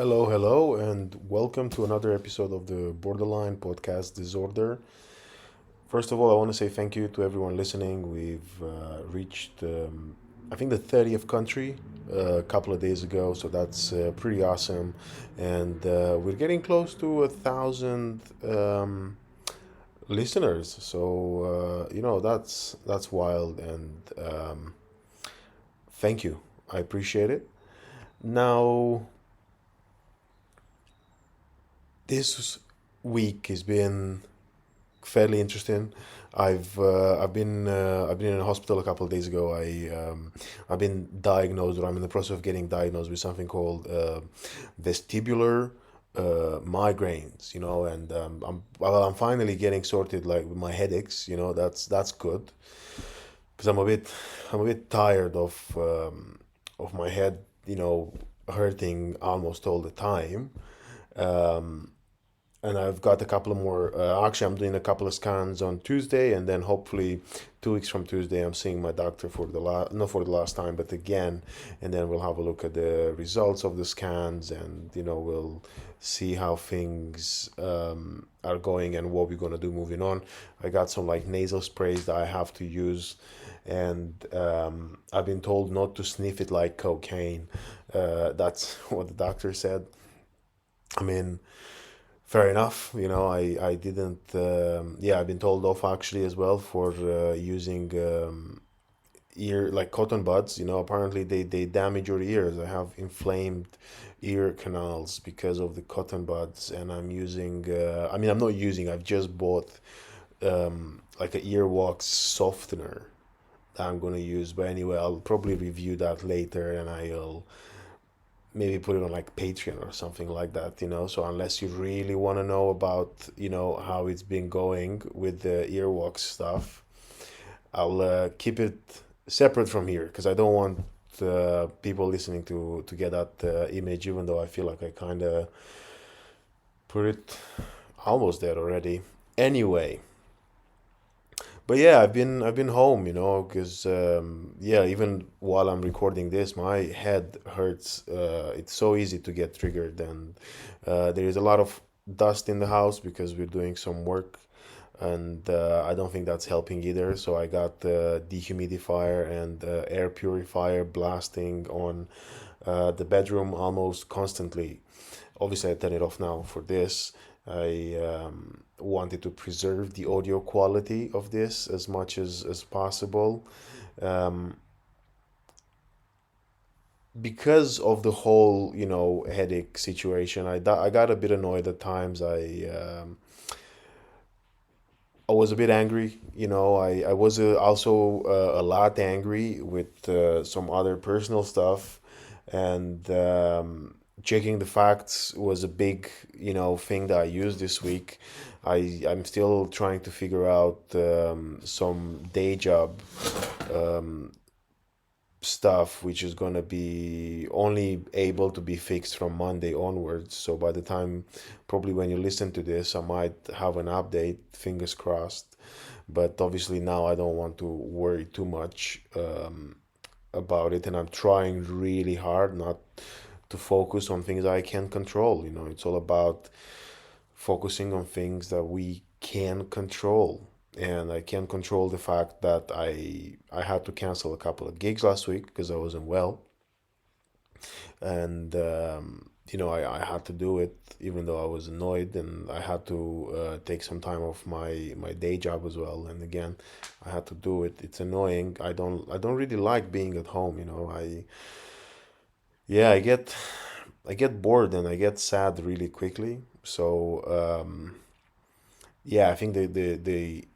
Hello, hello, and welcome to another episode of the Borderline Podcast Disorder. First of all, I want to say thank you to everyone listening. We've reached, I think, the 30th country a couple of days ago, so that's pretty awesome. And we're getting close to 1,000 listeners. So that's wild, and thank you. I appreciate it. Now, this week has been fairly interesting. I've been in a hospital a couple of days ago. I've been diagnosed, or I'm in the process of getting diagnosed with something called vestibular migraines. And I'm finally getting sorted, like with my headaches. That's good because I'm a bit tired of my head. Hurting almost all the time. Um, and I've got a couple of more. Actually, I'm doing a couple of scans on Tuesday, and then hopefully 2 weeks from Tuesday, I'm seeing my doctor for the last, not for the last time, but again, and then we'll have a look at the results of the scans, and we'll see how things are going and what we're gonna do moving on. I got some like nasal sprays that I have to use, and I've been told not to sniff it like cocaine. That's what the doctor said. I mean, fair enough. I didn't. Yeah, I've been told off actually as well for using ear like cotton buds. Apparently they damage your ears. I have inflamed ear canals because of the cotton buds, and I'm using. I mean, I'm not using. I've just bought like a earwax softener that I'm gonna use. But anyway, I'll probably review that later, and I'll maybe put it on like Patreon or something like that, So unless you really want to know about, how it's been going with the earwax stuff, I'll keep it separate from here because I don't want people listening to get that image, even though I feel like I kind of put it almost there already. Anyway, but yeah, I've been home, because yeah, even while I'm recording this, my head hurts. It's so easy to get triggered, and there is a lot of dust in the house because we're doing some work, and I don't think that's helping either. So I got the dehumidifier and air purifier blasting on the bedroom almost constantly. Obviously, I turn it off now for this. I wanted to preserve the audio quality of this as much as possible. Um, because of the whole, headache situation, I got a bit annoyed at times. I was a bit angry. I was also a lot angry with some other personal stuff, and checking the facts was a big, thing that I used this week. I'm still trying to figure out some day job stuff, which is gonna be only able to be fixed from Monday onwards. So by the time, probably when you listen to this, I might have an update. Fingers crossed. But obviously now I don't want to worry too much about it, and I'm trying really hard not to focus on things I can control. It's all about focusing on things that we can control. And I can control the fact that I had to cancel a couple of gigs last week because I wasn't well, and I had to do it even though I was annoyed, and I had to take some time off my day job as well. And again, I had to do it. It's annoying. I don't really like being at home. Yeah, I get bored and I get sad really quickly. So yeah, I think the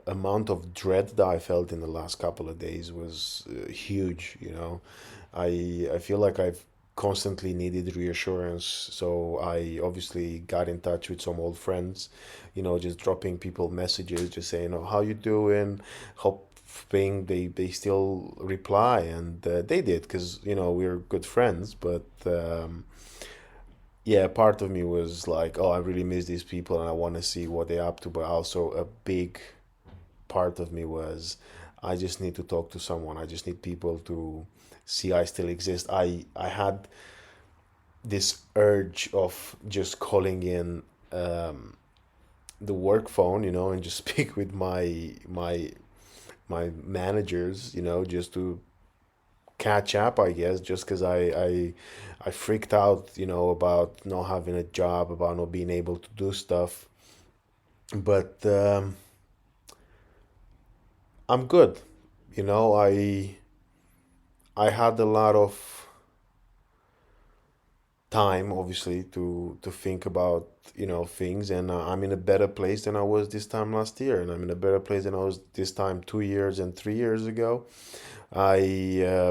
amount of dread that I felt in the last couple of days was huge. I feel like I've constantly needed reassurance, so I obviously got in touch with some old friends, just dropping people messages, just saying, "Oh, how you doing?" Hoping they still reply, and they did because we're good friends, but. Yeah, part of me was like, oh, I really miss these people and I want to see what they're up to. But also, a big part of me was, I just need to talk to someone. I just need people to see I still exist. I had this urge of just calling in the work phone, and just speak with my managers, just to catch up, I guess, just because I freaked out, about not having a job, about not being able to do stuff. But I'm good. I had a lot of time, obviously, to think about, things, and I'm in a better place than I was this time last year, and I'm in a better place than I was this time 2 years and 3 years ago. I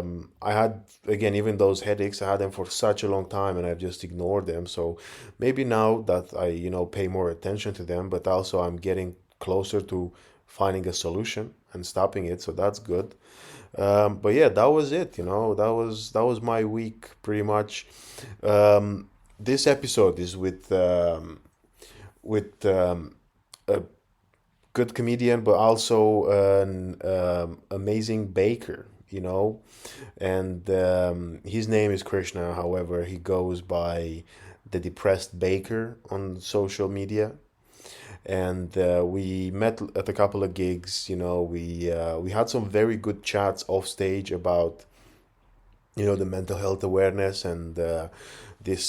had, again, even those headaches, I had them for such a long time, and I've just ignored them. So maybe now that I, pay more attention to them, but also I'm getting closer to finding a solution and stopping it. So that's good. But yeah, that was it. That was my week pretty much. This episode is with a good comedian, but also an amazing baker. And his name is Krishna. However, he goes by the Depressed Baker on social media. And we met at a couple of gigs. We had some very good chats off stage about the mental health awareness and this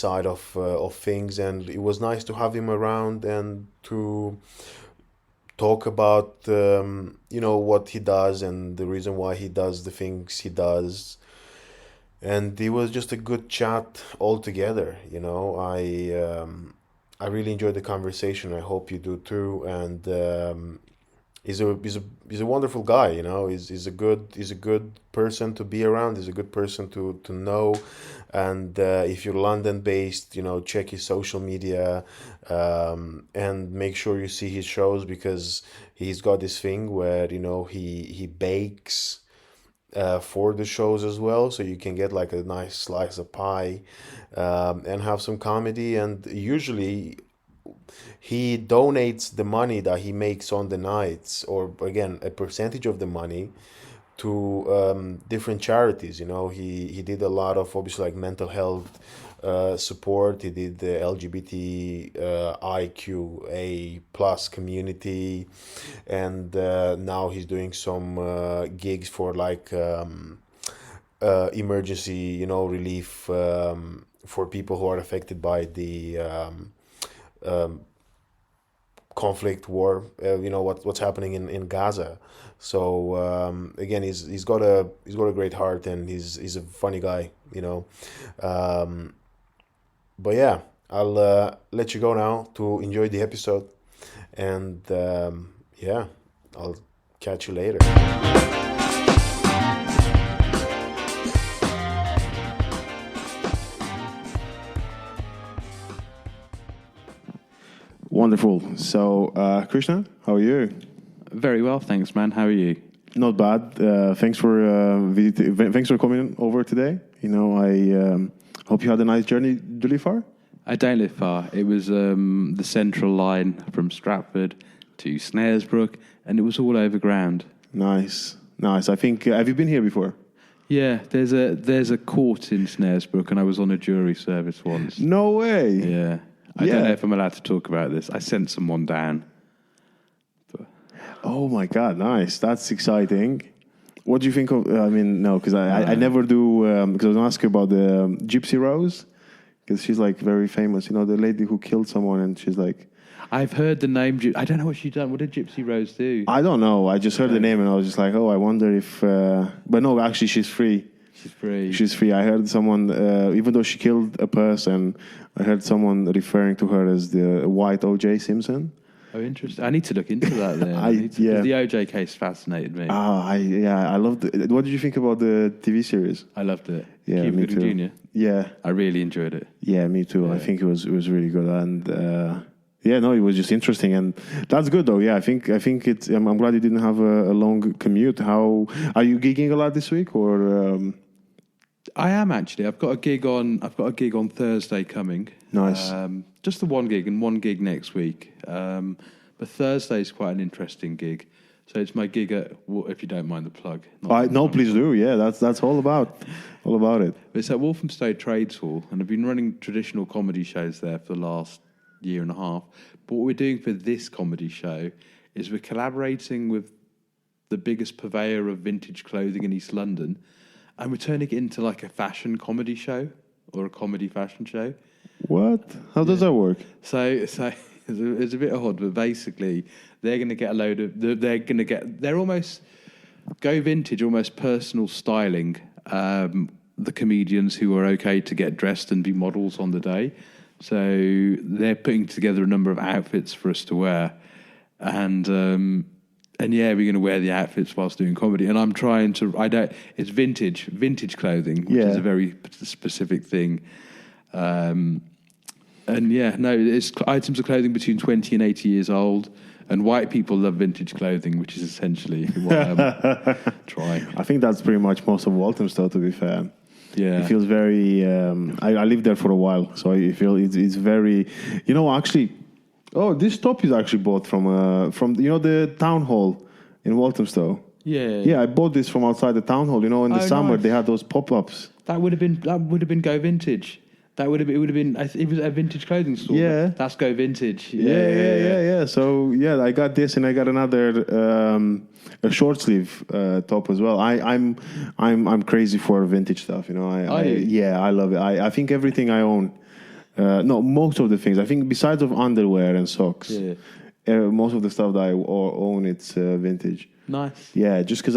side of things. And it was nice to have him around and to talk about what he does and the reason why he does the things he does. And it was just a good chat altogether. I really enjoyed the conversation. I hope you do too. And he's a wonderful guy. He's a good person to be around. He's a good person to know. And if you're London based, check his social media, and make sure you see his shows, because he's got this thing where he bakes for the shows as well, so you can get like a nice slice of pie, and have some comedy. And usually he donates the money that he makes on the nights, or again a percentage of the money, to different charities. He did a lot of, obviously, like mental health support. He did the LGBT IQA plus community, and now he's doing some gigs for like emergency, relief, for people who are affected by the conflict, war, what's happening in Gaza. So again, he's got a great heart, and he's a funny guy. Um, but yeah, I'll let you go now to enjoy the episode, and yeah, I'll catch you later. Wonderful. So, Krishna, how are you? Very well, thanks, man. How are you? Not bad. Thanks for coming over today. I hope you had a nice journey. Do you live far? I don't live far. It was the central line from Stratford to Snaresbrook, and it was all over ground. Nice. I think. Have you been here before? Yeah, there's a court in Snaresbrook, and I was on a jury service once. No way. Yeah. I don't know if I'm allowed to talk about this. I sent someone down. But... Oh my God, nice. That's exciting. What do you think of, no, because I never do, because I was going to ask you about the Gypsy Rose, because she's like very famous, the lady who killed someone, and she's like... I've heard the name, I don't know what she done. What did Gypsy Rose do? I don't know. I just heard the name, and I was just like, oh, I wonder if... but no, actually, she's free. She's free. I heard someone, even though she killed a person, I heard someone referring to her as the white O.J. Simpson. Oh, interesting. I need to look into that then. The O.J. case fascinated me. I loved it. What did you think about the TV series? I loved it. Yeah, Cuba me too. Gooding Jr. Yeah. I really enjoyed it. Yeah, me too. Yeah. I think it was really good. And it was just interesting, and that's good though. Yeah, I think it's. I'm glad you didn't have a long commute. How are you gigging a lot this week, or? I am actually. I've got a gig on Thursday coming. Nice. Just the one gig and one gig next week. But Thursday is quite an interesting gig. So it's my gig at, if you don't mind the plug. No, please do. Yeah, that's all about it. It's at Walthamstow Trades Hall, and I've been running traditional comedy shows there for the last year and a half. But what we're doing for this comedy show is we're collaborating with the biggest purveyor of vintage clothing in East London, and we're turning it into like a fashion comedy show or a comedy fashion show. What? How does that work? So it's a bit odd, but basically they're going to get a load of. They're almost go vintage, almost personal styling. The comedians who are okay to get dressed and be models on the day. So they're putting together a number of outfits for us to wear, and yeah, we're going to wear the outfits whilst doing comedy. And I'm trying to. It's vintage clothing, which is a very specific thing. And yeah, no, it's items of clothing between 20 and 80 years old. And white people love vintage clothing, which is essentially what I'm trying. I think that's pretty much most of Walthamstow, to be fair. Yeah. It feels very... I lived there for a while, so I feel it's very... actually... Oh, this top is actually bought from the town hall in Walthamstow. Yeah. Yeah, I bought this from outside the town hall. In the summer, nice. They had those pop-ups. That would have been Go Vintage. It would have been. It was a vintage clothing store. Yeah, that's Go Vintage. Yeah. So yeah, I got this, and I got another a short sleeve top as well. I'm crazy for vintage stuff. I love it. I think everything I own. No, most of the things. I think besides of underwear and socks, most of the stuff that I own, it's vintage. Nice. Yeah, just because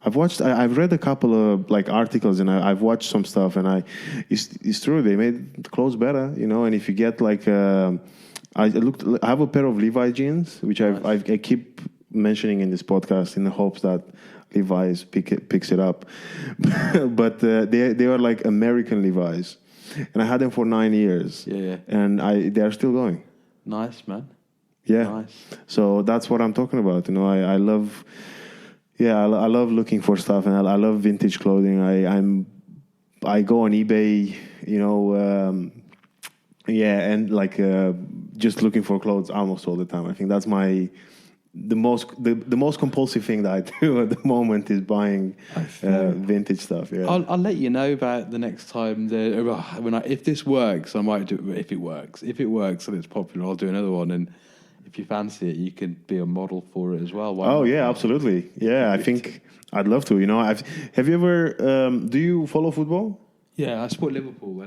I've read a couple of like articles, and I've watched some stuff, and it's true, they made clothes better, and if you get like I have a pair of Levi jeans, which I keep mentioning in this podcast in the hopes that Levi's picks it up, but they are like American Levi's, and I had them for 9 years, and they are still going. Nice, man. Yeah, nice. So that's what I'm talking about. I love. Yeah, I love looking for stuff, and I love vintage clothing. I go on eBay, and like just looking for clothes almost all the time. I think that's the most compulsive thing that I do at the moment is buying vintage stuff. Yeah, I'll let you know about the next time. If this works, I might do it. If it works and it's popular, I'll do another one. And if you fancy it, you can be a model for it as well. Absolutely. Yeah, I think I'd love to. Have you ever? Do you follow football? Yeah, I support Liverpool.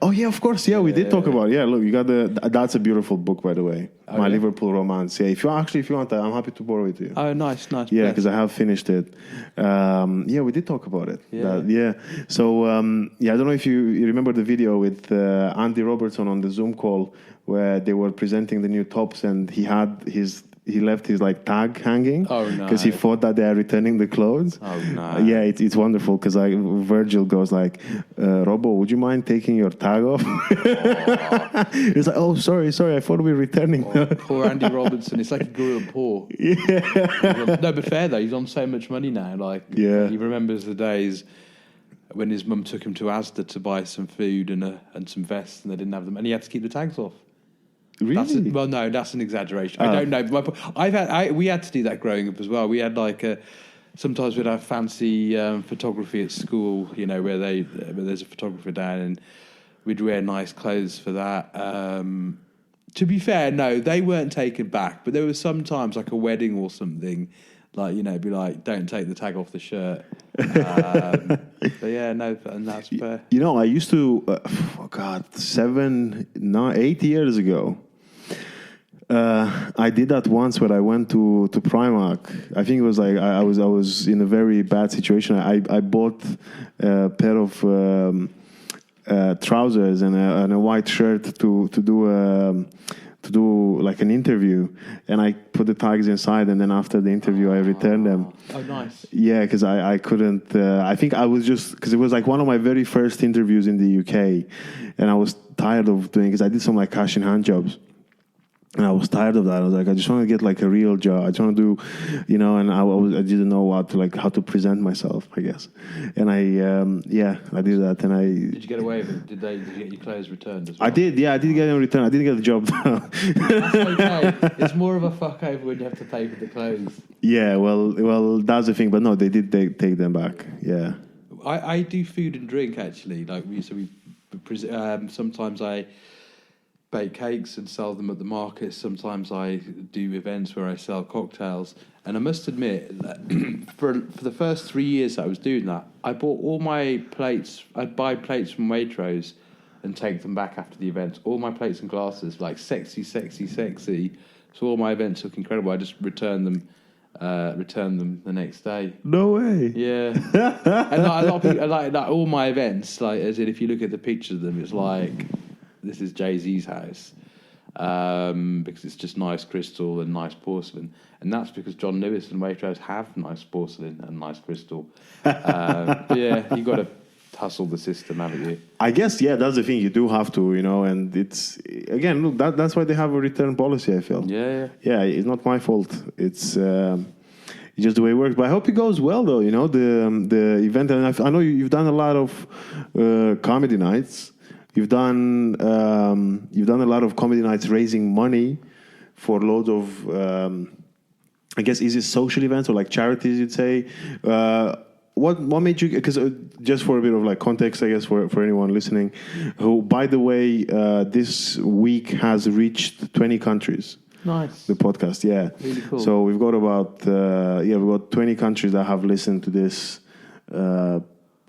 Of course. Yeah, we did talk about it. Yeah, look, you got that's a beautiful book, by the way. My Liverpool romance. Yeah, if you want that, I'm happy to borrow it to you. Oh, nice. Yeah, because I have finished it. We did talk about it. Yeah. So, I don't know if you remember the video with Andy Robertson on the Zoom call where they were presenting the new tops, and he left his like tag hanging. Oh no! Because he thought that they are returning the clothes. Oh no! Yeah, it's wonderful because Virgil goes like, "Robbo, would you mind taking your tag off?" He's like, "Oh, sorry, I thought we were returning." Poor Andy Robertson. It's like a gorilla poor. Yeah. No, but fair though. He's on so much money now. Like, he remembers the days when his mum took him to Asda to buy some food and some vests, and they didn't have them, and he had to keep the tags off. Really? No, that's an exaggeration. I don't know. We had to do that growing up as well. We had like sometimes we'd have fancy photography at school, where there's a photographer down, and we'd wear nice clothes for that. To be fair, no, they weren't taken back, but there was sometimes like a wedding or something, like be like, don't take the tag off the shirt. But yeah, no, and that's fair. I used to, 8 years ago. I did that once when I went to Primark. I think it was like I was in a very bad situation. I bought a pair of trousers and a white shirt to do like an interview, and I put the tags inside, and then after the interview I returned them. Oh, nice. Yeah, because I couldn't. I think I was just because it was like one of my very first interviews in the UK, and I was tired of doing because I did some like cash in hand jobs. And I was tired of that. I was like, I just want to get like a real job. I just want to do, and I didn't know how to present myself, I guess. And I did that. And Did you get away with it? Did you get your clothes returned as well? I did get them returned. I didn't get the job though. That's okay. It's more of a fuck over when you have to pay for the clothes. Yeah, well, that's the thing. But no, they did take them back. Yeah. I do food and drink actually. Sometimes I bake cakes and sell them at the market. Sometimes I do events where I sell cocktails. And I must admit that for the first 3 years I was doing that, I bought all my plates. I'd buy plates from Waitrose and take them back after the event. All my plates and glasses, like sexy. So all my events look incredible. I just return them the next day. No way. Yeah. And like, a lot of people like all my events, like as in if you look at the pictures of them, it's like this is Jay-Z's house. Because it's just nice crystal and nice porcelain. And that's because John Lewis and Waitrose have nice porcelain and nice crystal. Yeah, you got to hustle the system, haven't you? I guess, yeah, that's the thing. You do have to, and it's, again, look, that's why they have a return policy, I feel. Yeah. Yeah, it's not my fault. It's just the way it works. But I hope it goes well, though, the event. And I know you've done a lot of comedy nights. You've done a lot of comedy nights raising money for loads of, I guess, is it social events or like charities, you'd say? What made you, because just for a bit of like context, I guess, for anyone listening, who, by the way, this week has reached 20 countries. Nice. The podcast, yeah. Really cool. So we've got about, we've got 20 countries that have listened to this.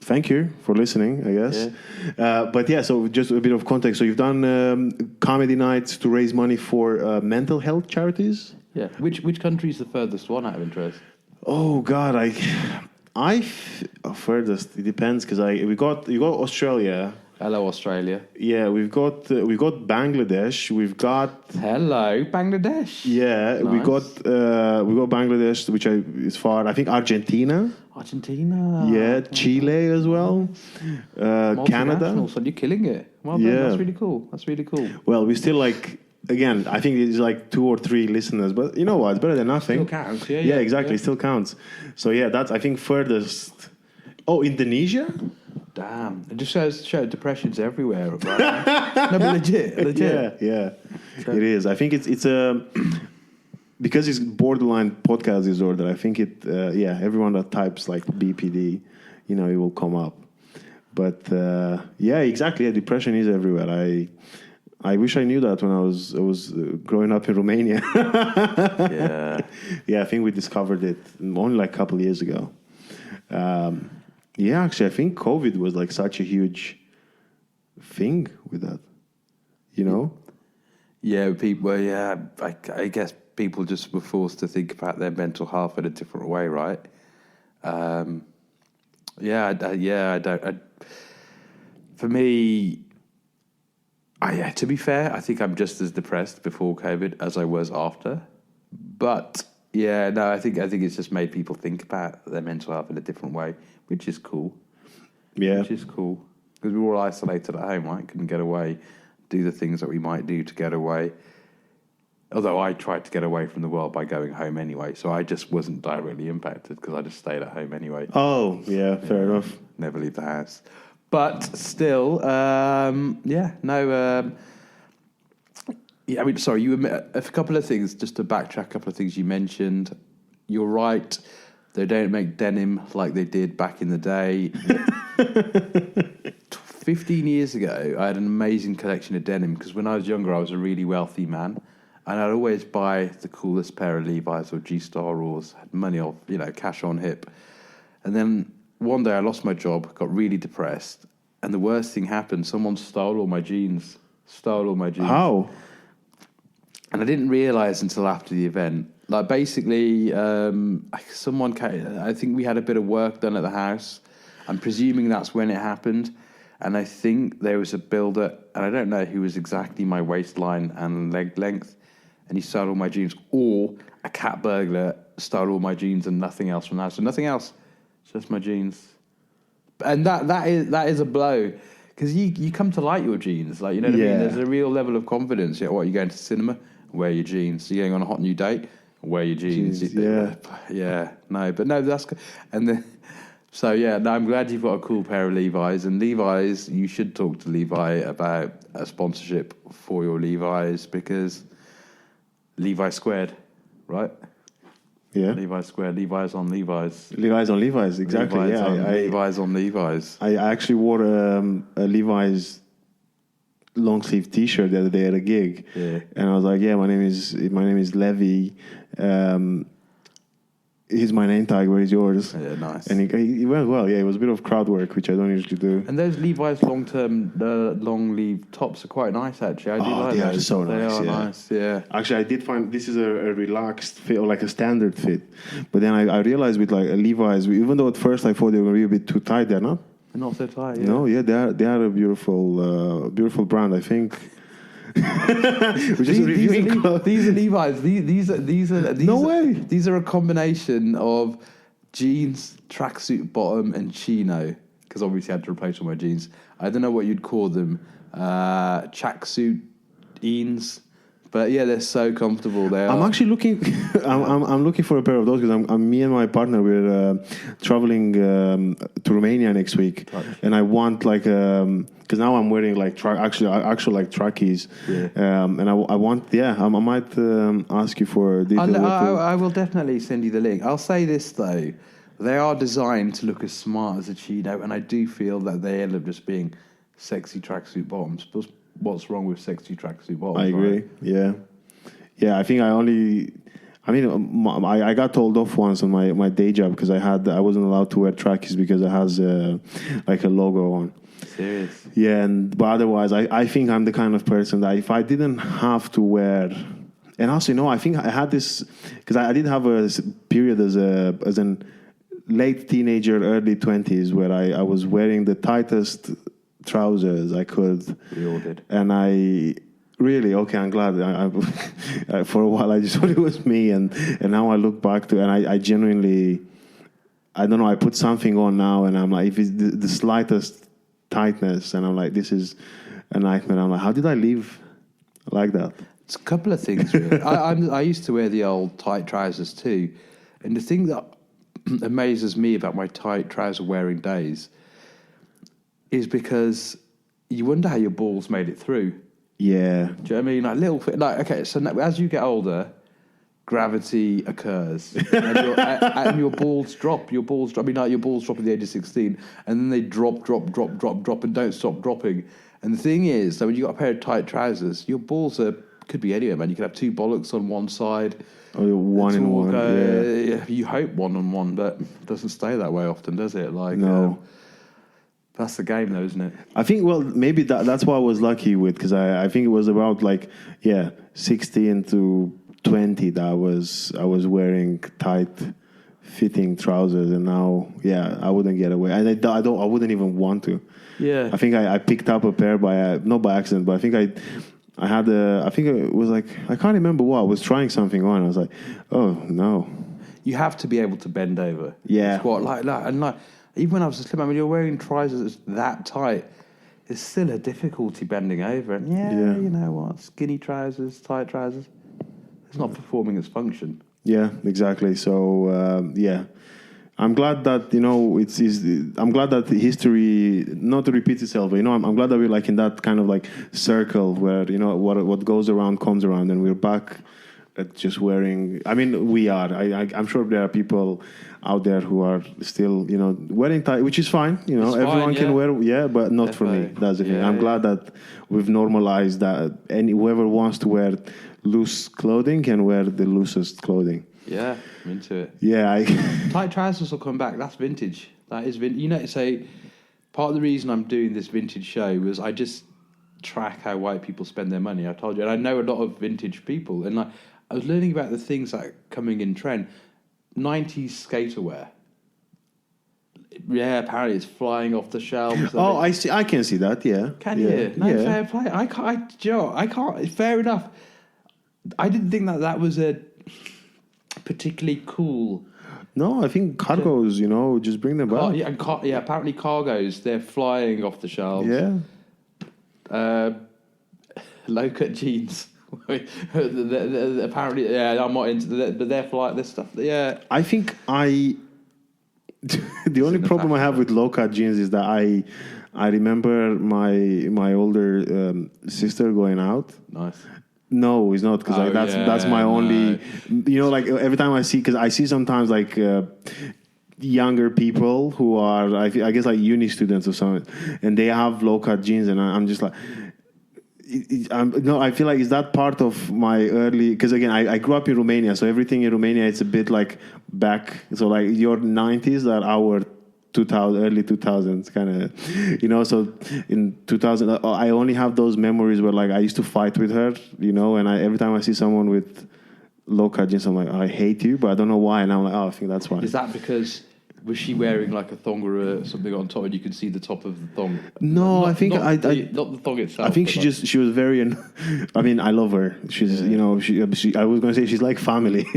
Thank you for listening, I guess. Yeah. But yeah, so just a bit of context. So you've done comedy nights to raise money for mental health charities? Yeah. Which country is the furthest one out of interest? Oh God, furthest. It depends because you got Australia. Hello, Australia. Yeah, we've got Bangladesh. We've got hello, Bangladesh. Yeah, nice. we got Bangladesh, which is far. I think Argentina. Yeah, Chile as well. Canada. So you're killing it. Well done. That's really cool. Well, we still like. Again, I think it's like 2 or 3 listeners, but you know what? It's better than nothing. Still counts, yeah. Yeah, exactly. Still counts. So yeah, that's I think furthest. Oh, Indonesia. Damn! It just shows depression's everywhere. Right? No, but legit. Yeah. It is. I think it's because it's borderline podcast disorder. I think everyone that types like BPD, it will come up. But yeah, exactly. Yeah, depression is everywhere. I wish I knew that when I was growing up in Romania. Yeah, I think we discovered it only like a couple of years ago. Yeah, actually, I think COVID was like such a huge thing with that. Yeah, people. Yeah, I guess people just were forced to think about their mental health in a different way, right? I don't. For me. To be fair, I think I'm just as depressed before COVID as I was after. But yeah, no, I think it's just made people think about their mental health in a different way, which is cool. Yeah, which is cool because we were all isolated at home, right? Couldn't get away, do the things that we might do to get away. Although I tried to get away from the world by going home anyway, so I just wasn't directly impacted because I just stayed at home anyway. Oh, yeah, fair enough. Never leave the house. But still, I mean, sorry, a couple of things, just to backtrack a couple of things you mentioned. You're right, they don't make denim like they did back in the day. 15 years ago, I had an amazing collection of denim because when I was younger, I was a really wealthy man. And I'd always buy the coolest pair of Levi's or G-Star or had money off, cash on hip. And then one day I lost my job, got really depressed, and the worst thing happened. Someone stole all my jeans. How? And I didn't realise until after the event. Like, basically, someone came, I think we had a bit of work done at the house. I'm presuming that's when it happened. And I think there was a builder, and I don't know who was exactly my waistline and leg length, and he stole all my jeans. Or a cat burglar stole all my jeans and nothing else from the house. So nothing else. Just my jeans, and that is a blow because you come to like your jeans, like what I mean. There's a real level of confidence. What, you going to the cinema? wear your jeans. You're going on a hot new date, wear your jeans. Yeah. No, but no, that's good. And then, so yeah, no, I'm glad you've got a cool pair of Levi's. And Levi's, you should talk to Levi about a sponsorship for your Levi's, because Levi squared, right? Yeah. Levi's squared. Levi's on Levi's. Levi's on Levi's, exactly. Levi's on Levi's. I actually wore a Levi's long sleeve T-shirt the other day at a gig, and I was like, "Yeah, my name is Levi. Here's my name tag. Where is yours?" Yeah, nice. And he went well. Yeah, it was a bit of crowd work, which I don't usually do. And those Levi's long sleeve tops are quite nice, actually. I do like they those. are so nice. They are nice. Yeah. Actually, I did find this is a relaxed fit, or like a standard fit. But then I realized with like a Levi's, even though at first I thought they were going to be a bit too tight, they're not. They're not so tight. Yeah. No, yeah, they are a beautiful brand, I think. These are Levi's. These are no way. These are a combination of jeans, tracksuit bottom, and chino. Because obviously I had to replace all my jeans. I don't know what you'd call them. Tracksuit jeans. But yeah, they're so comfortable. I'm actually looking. I'm looking for a pair of those because me and my partner we're traveling to Romania next week, and I want like because now I'm wearing like actually like trackies, and I want I might ask you for details. I will definitely send you the link. I'll say this though, they are designed to look as smart as a chino, and I do feel that they end up just being sexy tracksuit bottoms. But what's wrong with sexy tracksuit bottoms? I agree. Right? Yeah. I think I got told off once on my day job because I wasn't allowed to wear trackies because it has like a logo on. Serious? Yeah, but otherwise, I think I'm the kind of person that if I didn't have to wear, and also, I think I had this because I did have a period as an late teenager, early 20s where I was wearing the tightest trousers I could. We all did. And I really, I'm glad. For a while, I just thought it was me, and now I look back to it, and I genuinely, I don't know, I put something on now, and I'm like, if it's the slightest tightness, and I'm like, this is a nightmare. I'm like, how did I live like that? It's a couple of things, really. I used to wear the old tight trousers too, and the thing that amazes me about my tight trouser wearing days is because you wonder how your balls made it through. Yeah. Do you know what I mean? Okay, so as you get older, gravity occurs, and your balls drop. Your balls drop. I mean, like your balls drop at the age of 16, and then they drop, and don't stop dropping. And the thing is, that when you got a pair of tight trousers, your balls could be anywhere, man. You could have two bollocks on one side. Oh, one in one. You hope one on one, but it doesn't stay that way often, does it? Like no. That's the game, though, isn't it? I think, maybe that's what I was lucky with, because I think it was about 16 to 20 that I was wearing tight fitting trousers, and now, I wouldn't get away, and I wouldn't even want to. Yeah, I think I picked up a pair not by accident, but I think I had I think it was I can't remember what I was trying something on. I was like, oh no. You have to be able to bend over. Yeah, squat like that, and even when I was a slim, when you're wearing trousers that tight, there's still a difficulty bending over. And you know what? Skinny trousers, tight trousers, it's not performing its function. Yeah, exactly. So, I'm glad that, I'm glad that history, not to repeat itself, but, I'm glad that we're in that kind of circle where, what goes around comes around, and we're back at just wearing, we are. I'm sure there are people out there who are still, wearing tight, which is fine. Everyone can wear, but not for me. That's the thing. I'm glad that we've normalized that whoever wants to wear loose clothing can wear the loosest clothing. Yeah, I'm into it. Yeah. Tight trousers will come back. That's vintage. That is vintage. So part of the reason I'm doing this vintage show was I just track how white people spend their money. I told you. And I know a lot of vintage people. And I was learning about the things that are coming in trend. 90s skater wear. Yeah, apparently it's flying off the shelves. Oh, I see. I can see that. Yeah. Can you? No, fair play. I can't. Fair enough. I didn't think that was a particularly cool. No, I think cargos. Just bring them back. Apparently cargos. They're flying off the shelves. Yeah. Low cut jeans. Apparently, yeah, I'm not into that, but they're for like this stuff. Yeah, I think the only problem I have with low cut jeans is that I remember my older sister going out. nice. No, it's not because that's my only. Like every time I see, because I see sometimes like younger people who are I guess like uni students or something, and they have low cut jeans, and I'm just like. I feel like is that part of my early, because again I grew up in Romania, so everything in Romania it's a bit like back, so like your 90s are our 2000 early 2000s kind of, so in 2000 I only have those memories where like I used to fight with her, and every time I see someone with low cut jeans I'm like, I hate you, but I don't know why, and I'm like, I think that's why. Is that because was she wearing like a thong or something on top, and you could see the top of the thong? No, I think not the thong itself. I think she was very. I mean, I love her. She's she I was going to say she's like family.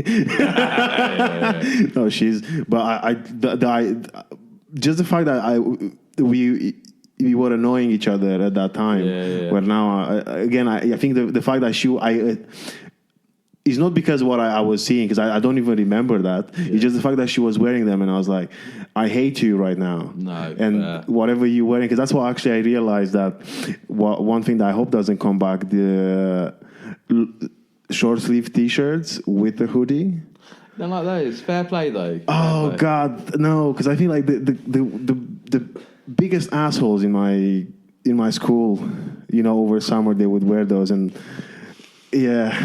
No, she's. But I just the fact that we were annoying each other at that time. Where now I think the fact that it's not because what I was seeing, because I don't even remember that. Yeah. It's just the fact that she was wearing them, and I was like, I hate you right now. No, and whatever you're wearing, because that's what actually I realized that one thing that I hope doesn't come back, the short sleeve T-shirts with the hoodie. Don't like those. Fair play though. Oh God, no! Because I feel like the biggest assholes in my school, over summer they would wear those and. Yeah,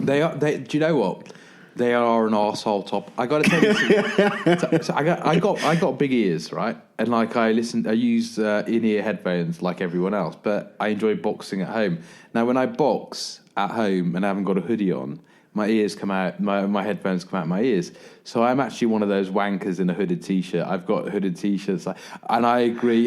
they are. Do you know what? They are an arsehole top. I got to tell you. So I got big ears, right? And like I use in-ear headphones like everyone else, but I enjoy boxing at home. Now, when I box at home and I haven't got a hoodie on, my ears come out. My headphones come out my ears. So I'm actually one of those wankers in a hooded t-shirt. I've got hooded t-shirts, and I agree.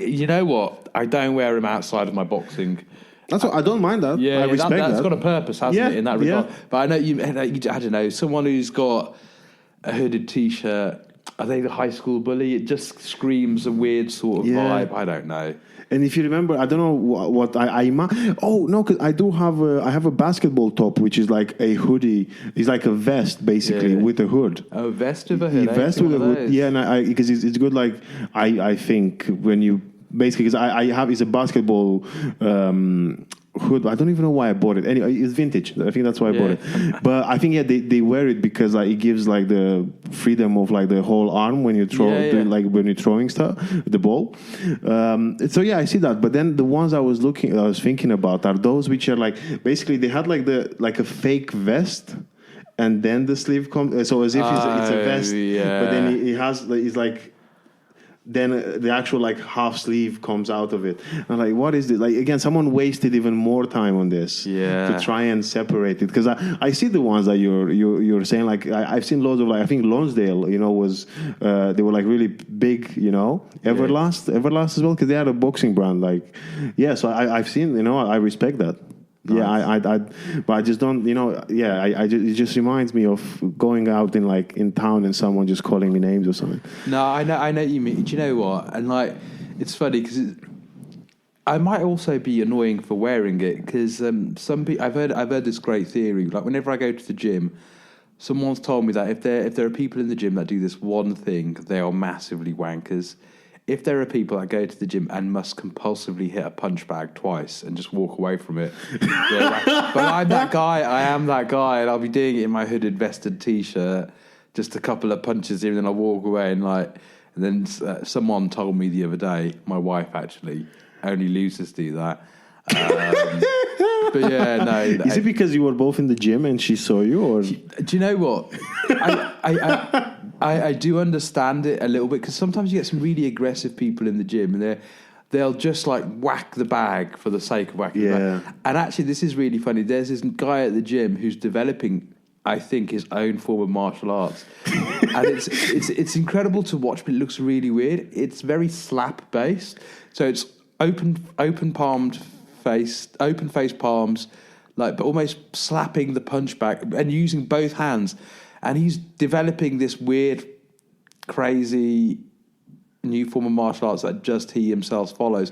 You know what? I don't wear them outside of my boxing. That's what, I don't mind that. Yeah, I respect that. That's got a purpose, hasn't it, in that regard? Yeah. But I know I don't know, someone who's got a hooded T-shirt, are they the high school bully? It just screams a weird sort of vibe. I don't know. And if you remember, I don't know what because I do have I have a basketball top, which is like a hoodie. It's like a vest, basically, with a hood. Oh, vest with a hood. Vest with a hood. Yeah, and because it's good. Like I think when you. Basically, because I have it's a basketball hood. I don't even know why I bought it. Anyway, it's vintage. I think that's why I bought it. But I think they wear it because like it gives like the freedom of like the whole arm when you throw like when you're throwing stuff, the ball. So yeah, I see that. But then the ones I was thinking about are those which are like basically they had like a fake vest. And then the sleeve comes, so as if it's a vest, but then it has it's like. Then the actual like half sleeve comes out of it. I'm like, what is this? Like again, someone wasted even more time on this to try and separate it. Because I see the ones that you're saying. Like I've seen loads of like I think Lonsdale, was they were like really big, Everlast as well because they had a boxing brand. Like so I've seen I respect that. Nice. Yeah, but I just don't, it just reminds me of going out in town and someone just calling me names or something. No, I know what you mean. Do you know what? And like, it's funny because I might also be annoying for wearing it because some people I've heard this great theory. Like whenever I go to the gym, someone's told me that if there are people in the gym that do this one thing, they are massively wankers. If there are people that go to the gym and must compulsively hit a punch bag twice and just walk away from it, but I'm that guy. I am that guy, and I'll be doing it in my hooded vested T-shirt, just a couple of punches here, and then I'll walk away. And then someone told me the other day, my wife actually, only losers do that. But yeah, no. Is it because you were both in the gym and she saw you, or do you know what? I do understand it a little bit because sometimes you get some really aggressive people in the gym and they'll just like whack the bag for the sake of whacking the bag. And actually, this is really funny. There's this guy at the gym who's developing, I think, his own form of martial arts, and it's incredible to watch, but it looks really weird. It's very slap based, so it's open face palms, like but almost slapping the punch back and using both hands. And he's developing this weird, crazy new form of martial arts that just he himself follows.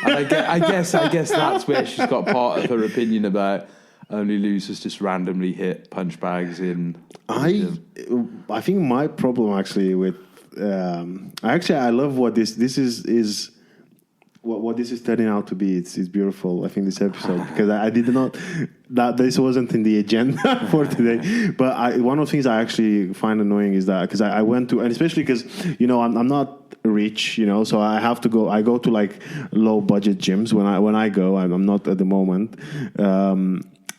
And I guess that's where she's got part of her opinion about only losers just randomly hit punch bags in. I think my problem actually with I love what this is what this is turning out to be. It's beautiful. I think this episode, because I did not, that this wasn't in the agenda for today. But one of the things I actually find annoying is that, because I went to, and especially because I'm not rich, so I have to go. I go to like low budget gyms when I go. I'm not at the moment.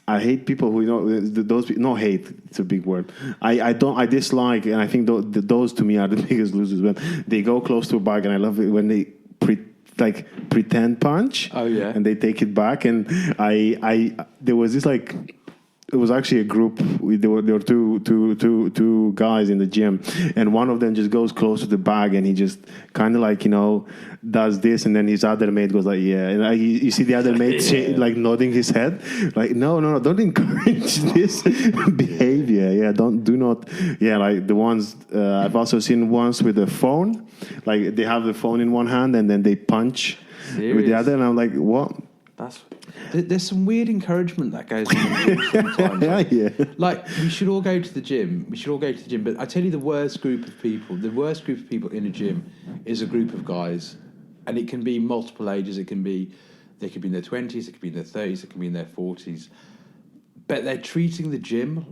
I hate people who those. No, hate. It's a big word. I dislike, and I think those to me are the biggest losers when they go close to a bag, and I love it when they pretend punch. Oh yeah, and they take it back. And I there was this like. It was actually a group. There were two guys in the gym, and one of them just goes close to the bag, and he just kind of like does this, and then his other mate goes like, yeah, and you see the other mate like nodding his head, like no, don't encourage this behavior. Yeah, do not. Yeah, like the ones I've also seen once with a phone, like they have the phone in one hand and then they punch with the other, and I'm like, what? There's some weird encouragement that goes on sometimes. Yeah. Like, we should all go to the gym. But I tell you, the worst group of people in a gym is a group of guys. And it can be multiple ages. They could be in their 20s, they could be in their 30s, they could be in their 40s. But they're treating the gym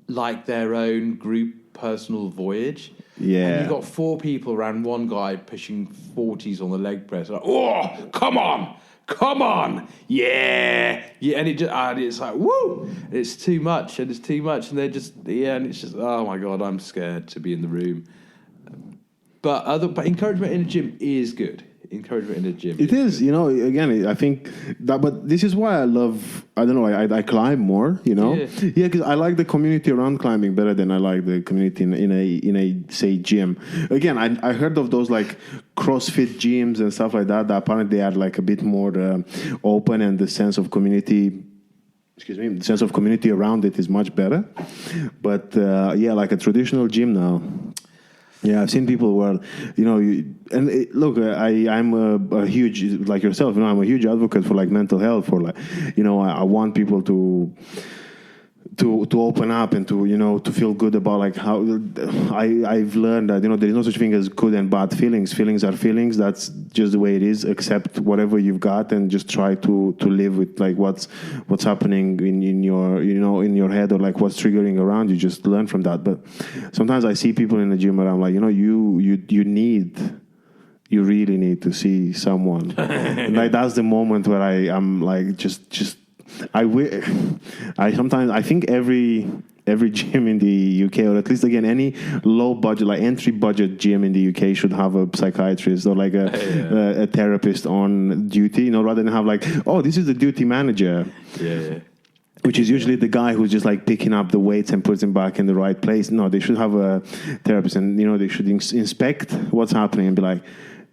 like their own group personal voyage. Yeah. And you've got 4 people around one guy pushing 40s on the leg press. Like, oh, come on, yeah, and it's like, woo, it's too much, and they're just, and it's just, oh my God, I'm scared to be in the room. But encouragement in the gym is good. It is, again, I think that, but this is why I love, I don't know, I climb more, Yeah, because I like the community around climbing better than I like the community in a say, gym. Again, I heard of those, like, CrossFit gyms and stuff like that apparently they are, like, a bit more open, and the sense of community around it is much better. But, like a traditional gym now. Yeah, I've seen people where, look, I'm a huge, like yourself, I'm a huge advocate for like mental health, for like, I want people to open up and to feel good about like how I've learned that, there is no such thing as good and bad feelings. Feelings are feelings. That's just the way it is. Accept whatever you've got and just try to live with like what's happening in your, in your head, or like what's triggering around you. Just learn from that. But sometimes I see people in the gym where I'm like, you really need to see someone. And like that's the moment where I'm like just I think every gym in the UK, or at least again any low budget, like entry budget gym in the UK, should have a psychiatrist or like a therapist on duty, rather than have like, oh, this is the duty manager. Yeah. Which is usually the guy who's just like picking up the weights and puts them back in the right place. No, they should have a therapist, and they should inspect what's happening and be like,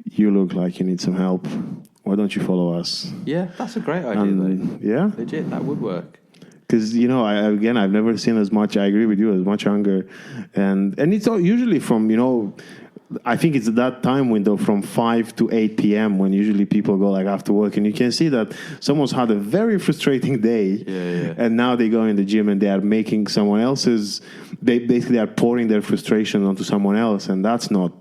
you look like you need some help. Why don't you follow us? Yeah, that's a great idea, though. Yeah? Legit, that would work. Because, I've never seen as much, I agree with you, as much hunger. And it's all usually from, I think it's that time window from 5 to 8 p.m. when usually people go like after work. And you can see that someone's had a very frustrating day. Yeah. And now they go in the gym and they are making someone else's, they basically are pouring their frustration onto someone else. And that's not,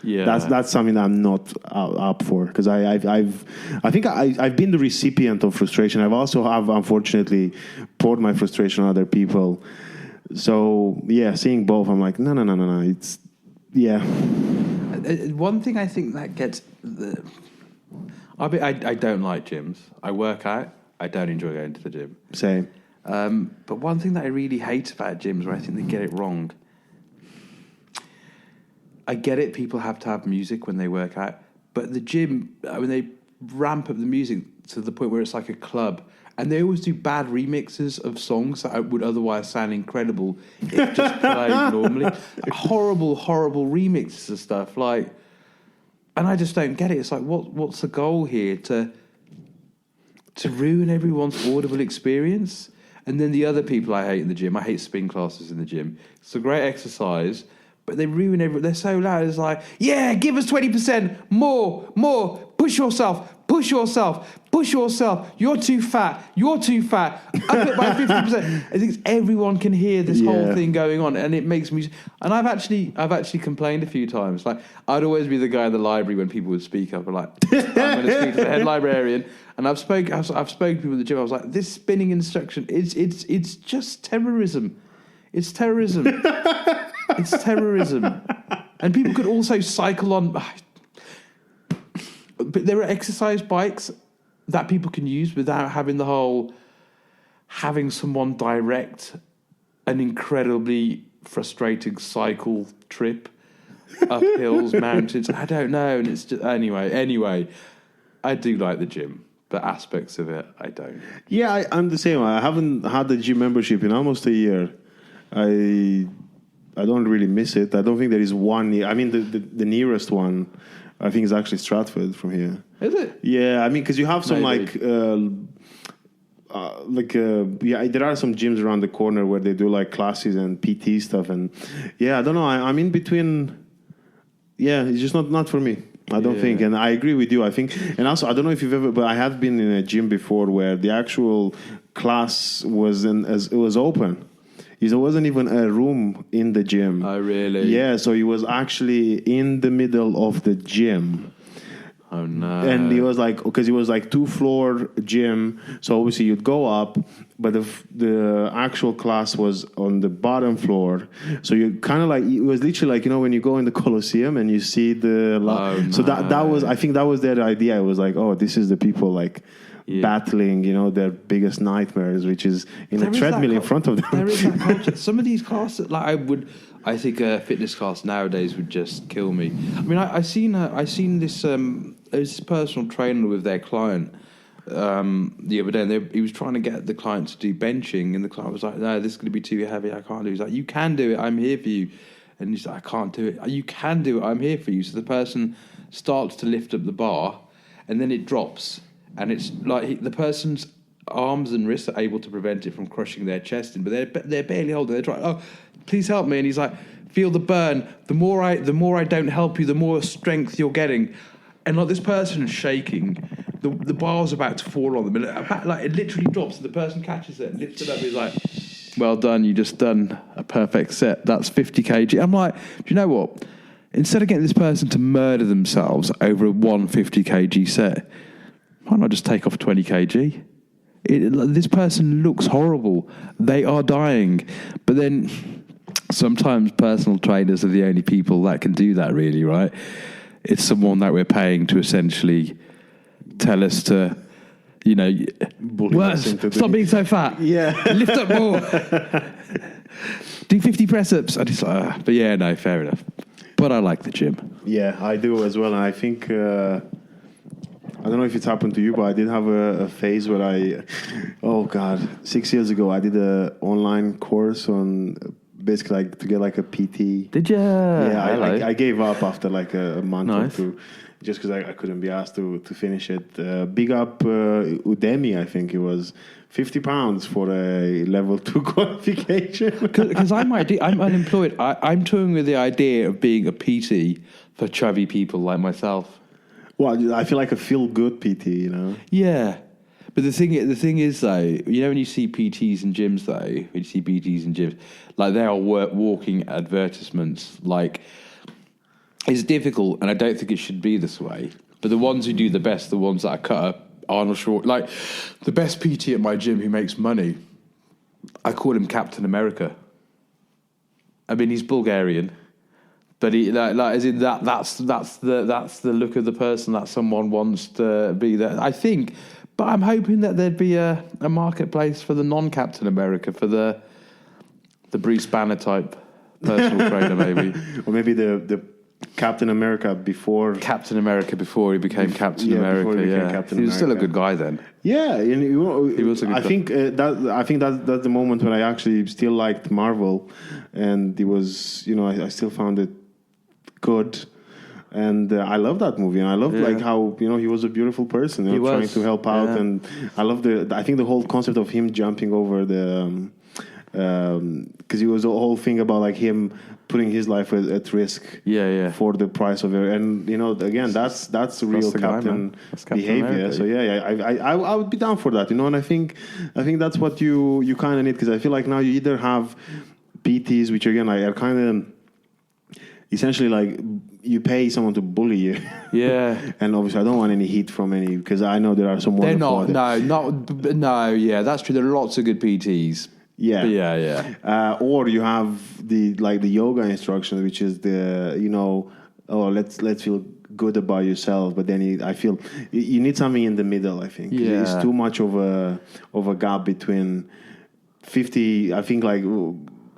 that's something that I'm not up for, because I think I've been the recipient of frustration. I've also unfortunately poured my frustration on other people. So seeing both, I'm like, no. It's one thing I think that gets I don't like gyms. I work out. I don't enjoy going to the gym. Same. But one thing that I really hate about gyms, where I think they get it wrong. I get it, people have to have music when they work out, but the gym, when they ramp up the music to the point where it's like a club, and they always do bad remixes of songs that would otherwise sound incredible if just played normally. Horrible remixes of stuff, like, and I just don't get it. It's like, what's the goal here? To ruin everyone's audible experience? And then the other people I hate in the gym, I hate spin classes in the gym. It's a great exercise, but they ruin everything. They're so loud. It's like, yeah, give us 20%, more, push yourself, push yourself, you're too fat, up it by 50%. I think everyone can hear this whole thing going on, and it makes me, and I've actually complained a few times. Like, I'd always be the guy in the library when people would speak up, and like, I'm going to speak to the head librarian, and I've spoken to people in the gym. I was like, this spinning instruction, it's just terrorism. It's terrorism. It's terrorism. And people could also cycle on. But there are exercise bikes that people can use without having having someone direct an incredibly frustrating cycle trip up hills, mountains. I don't know. And it's just, anyway, I do like the gym, but aspects of it, I don't. Yeah, I'm the same. I haven't had the gym membership in almost a year. I don't really miss it. I don't think there is one. I mean, the nearest one, I think, is actually Stratford from here. Is it? Yeah, I mean, because you have some Maybe. there are some gyms around the corner where they do like classes and PT stuff, and I don't know. I'm in between. Yeah, it's just not for me. I don't think, and I agree with you. I think, and also I don't know if you've ever, but I have been in a gym before where the actual class it was open. There wasn't even a room in the gym. Oh, really? Yeah, so he was actually in the middle of the gym. Oh, no. And he was like, because it was like 2-floor gym, so obviously you'd go up, but the actual class was on the bottom floor. So you kind of like, it was literally like, when you go in the Colosseum and you see the... So that was, I think that was their idea. It was like, oh, this is the people like... battling, their biggest nightmares, which is in a treadmill in front of them. There is that culture. Some of these classes, I think a fitness class nowadays would just kill me. I mean, I seen this. There's this personal trainer with their client the other day, and he was trying to get the client to do benching, and the client was like, "No, this is going to be too heavy. I can't do it." He's like, "You can do it. I'm here for you." And he's like, "I can't do it." "You can do it. I'm here for you." So the person starts to lift up the bar, and then it drops. And it's like the person's arms and wrists are able to prevent it from crushing their chest in, but they're barely holding. They're trying, "Oh, please help me." And he's like, "Feel the burn. The more I don't help you, the more strength you're getting." And like this person is shaking. The bar's about to fall on them, and it literally drops. And the person catches it and lifts it up. He's like, "Well done. You just done a perfect set. That's 50 kg." I'm like, do you know what? Instead of getting this person to murder themselves over a 150 kg set, why not just take off 20 kg? This person looks horrible. They are dying. But then sometimes personal trainers are the only people that can do that, really, right? It's someone that we're paying to essentially tell us to, stop being so fat. Yeah. Lift up more. Do 50 press-ups. And it's like, but yeah, no, fair enough. But I like the gym. Yeah, I do as well. And I think... I don't know if it's happened to you, but I did have a phase where 6 years ago, I did an online course on basically like to get like a PT. Did you? Yeah, I gave up after like a month Nice. or two, just because I couldn't be asked to finish it. Big up Udemy, I think it was £50 for a level 2 qualification. Because I'm unemployed. I'm toying with the idea of being a PT for chubby people like myself. Well, I feel like a feel-good PT, Yeah. But the thing is, though, when you see PTs in gyms, like they are walking advertisements. Like, it's difficult, and I don't think it should be this way. But the ones who do the best, the ones that are cut up, Arnold Schwarzenegger, like the best PT at my gym who makes money, I call him Captain America. I mean, he's Bulgarian. But he as in that's the look of the person that someone wants to be there. I think, but I'm hoping that there'd be a marketplace for the non-Captain America, for the Bruce Banner type personal trainer, maybe, or maybe the Captain America before he became Captain America. He was still a good guy then. Yeah, and he was a good guy. I think that's the moment when I actually still liked Marvel, and it was I still found it good, and I love that movie, and I love like how he was a beautiful person, trying to help out, and I love I think the whole concept of him jumping over the because it was a whole thing about like him putting his life at risk for the price of it. And again, that's real the guy, captain man. That's Captain behavior. America. So I would be down for that, and I think that's what you kind of need, because I feel like now you either have PTs, which again are kind of essentially like you pay someone to bully you. Yeah. And obviously I don't want any heat from any, because I know there are some They're wonderful no, yeah, that's true. There are lots of good PTs. Yeah, but yeah. Or you have the yoga instruction, which is let's feel good about yourself. But then I feel you need something in the middle. I think it's too much of a gap between 50. I think like.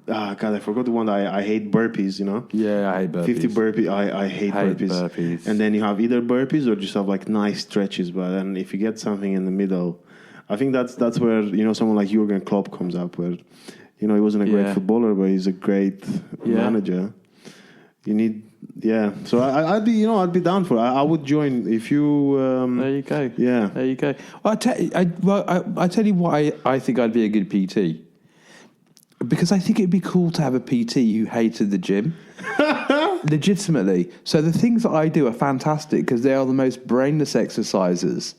God, I forgot the one that I hate burpees, Yeah, I hate burpees. 50 burpees, I hate burpees. And then you have either burpees or just have like nice stretches. But then if you get something in the middle, I think that's where, someone like Jurgen Klopp comes up, where, he wasn't a great footballer, but he's a great manager. You need, So I'd be down for it. I would join if you. There you go. Yeah. There you go. Well, I tell you why I think I'd be a good PT. Because I think it'd be cool to have a PT who hated the gym. Legitimately. So the things that I do are fantastic because they are the most brainless exercises.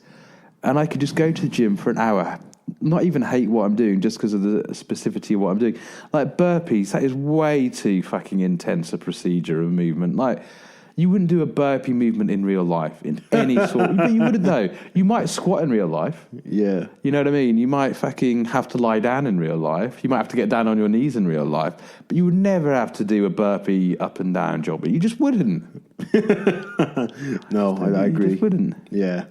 And I could just go to the gym for an hour, not even hate what I'm doing just because of the specificity of what I'm doing. Like burpees, that is way too fucking intense a procedure of movement. Like, you wouldn't do a burpee movement in real life, in any sort. But you wouldn't know. You might squat in real life. Yeah. You know what I mean? You might fucking have to lie down in real life. You might have to get down on your knees in real life. But you would never have to do a burpee up and down job. You just wouldn't. No, I agree. You just wouldn't. Yeah.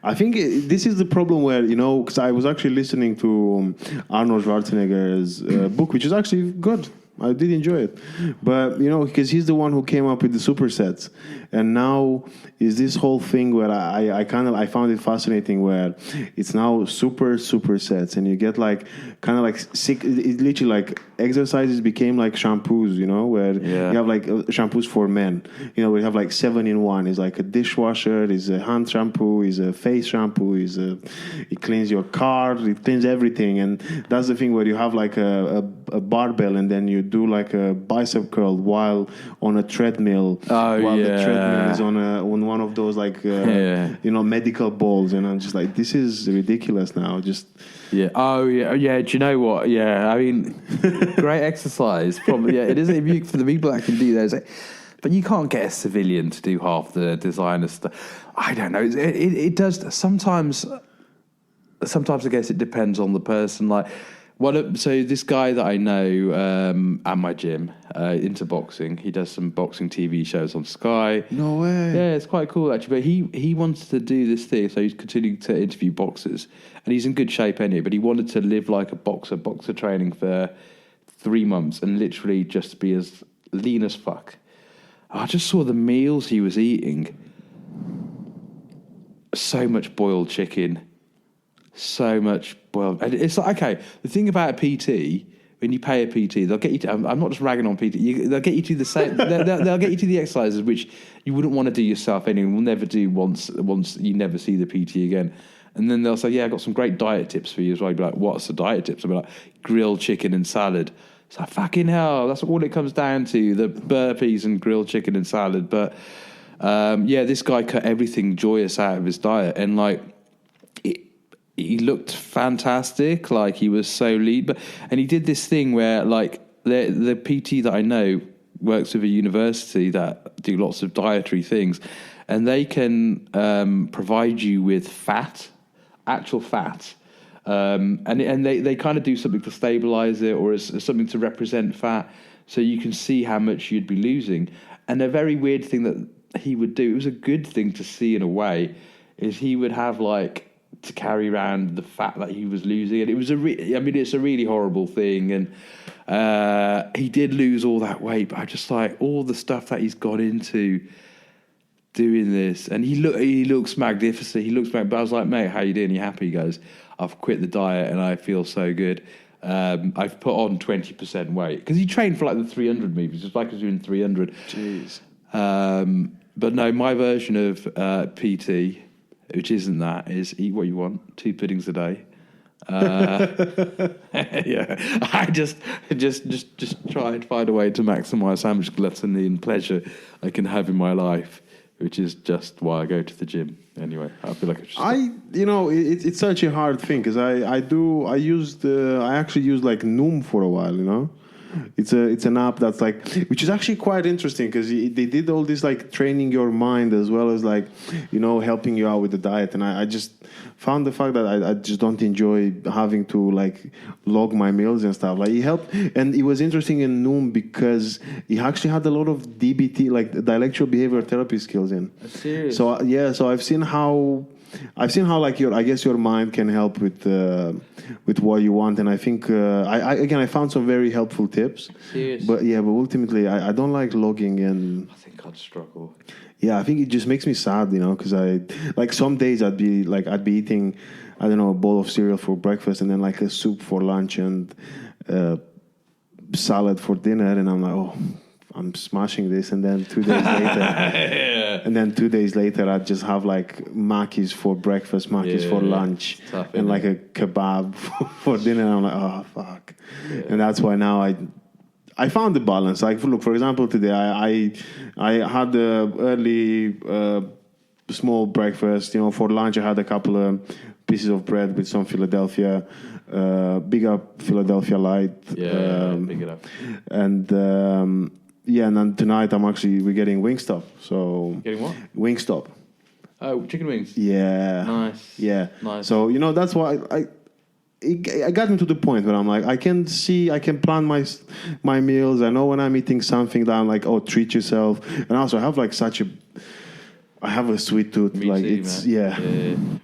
I think this is the problem where, because I was actually listening to Arnold Schwarzenegger's book, which is actually good. I did enjoy it. But, because he's the one who came up with the supersets. And now is this whole thing where I found it fascinating, where it's now supersets, and you get like kind of like sick. It literally like exercises became like shampoos, where you have like shampoos for men. We have like 7-in-1. It's like a dishwasher, is a hand shampoo, is a face shampoo, it cleans your car, it cleans everything. And that's the thing where you have like a barbell, and then you do like a bicep curl while on a treadmill. The treadmill is on one of those like medical balls, and I'm just like, this is ridiculous now. Do you know what? Yeah, I mean, great exercise. Probably, it is for the people that can do those. But you can't get a civilian to do half the designer stuff. I don't know. It does sometimes. Sometimes I guess it depends on the person. Like, so this guy that I know at my gym, into boxing, he does some boxing TV shows on Sky. No way. Yeah, it's quite cool actually. But he wanted to do this thing, so he's continuing to interview boxers, and he's in good shape anyway. But he wanted to live like a boxer training for 3 months, and literally just be as lean as fuck. I just saw the meals he was eating. So much boiled chicken. So much boiled. And it's like, okay, the thing about a PT, when you pay a PT, they'll get you to, I'm not just ragging on PT, they'll get you to the same, they'll get you to the exercises which you wouldn't want to do yourself anyway, will never do once you never see the PT again. And then they'll say, yeah, I've got some great diet tips for you as well. You'd be like, what's the diet tips? I'll be like, grilled chicken and salad. It's like, fucking hell, that's all it comes down to, the burpees and grilled chicken and salad. But this guy cut everything joyous out of his diet, and like, he looked fantastic, like he was so lean. And he did this thing where, like, the PT that I know works with a university that do lots of dietary things, and they can provide you with actual fat, and they kind of do something to stabilize it, or as something to represent fat, so you can see how much you'd be losing. And a very weird thing that he would do, it was a good thing to see in a way, is he would have like to carry around the fat that he was losing, and it was it's a really horrible thing. And he did lose all that weight, but I just like all the stuff that he's got into doing this, and he looks magnificent. But I was like, mate, how you doing? You happy? He goes, I've quit the diet and I feel so good. I've put on 20% weight, because he trained for like the 300 movies, just like I was doing 300. Jeez. But no, my version of PT, which isn't that, is eat what you want, 2 puddings a day, Yeah, I just try and find a way to maximise how much gluttony and pleasure I can have in my life, which is just why I go to the gym. Anyway, I feel like It's such a hard thing because I actually used like Noom for a while, you know. It's an app that's like, which is actually quite interesting because they did all this like training your mind as well as like, you know, helping you out with the diet. And I just found the fact that I just don't enjoy having to like log my meals and stuff. Like it helped, and it was interesting in Noom because it actually had a lot of DBT, like dialectical behavior therapy skills in. serious. So so I've seen how like your mind can help with what you want, and I think I found some very helpful tips. Serious. But ultimately I don't like logging in. I think I'd struggle. Yeah, I think it just makes me sad, you know, because I like some days I'd be eating, I don't know, a bowl of cereal for breakfast and then like a soup for lunch and salad for dinner, and I'm like, oh, I'm smashing this, and then 2 days later, and then 2 days later, I'd just have like Makis for breakfast, Makis for lunch, tough, and like a kebab for dinner. And I'm like, oh fuck, and that's why now I found the balance. Like, look, for example, today I had the early small breakfast. You know, for lunch I had a couple of pieces of bread with some Philadelphia, big up Philadelphia Light. Big it up. And and then tonight we're getting Wingstop. So Getting what? Wingstop. Oh, chicken wings. Yeah. Nice. Yeah. Nice. So that's why I got me to the point where I'm like, I can plan my meals. I know when I'm eating something that I'm like, oh, treat yourself. And also I have like I have a sweet tooth. Me like too, it's man. yeah.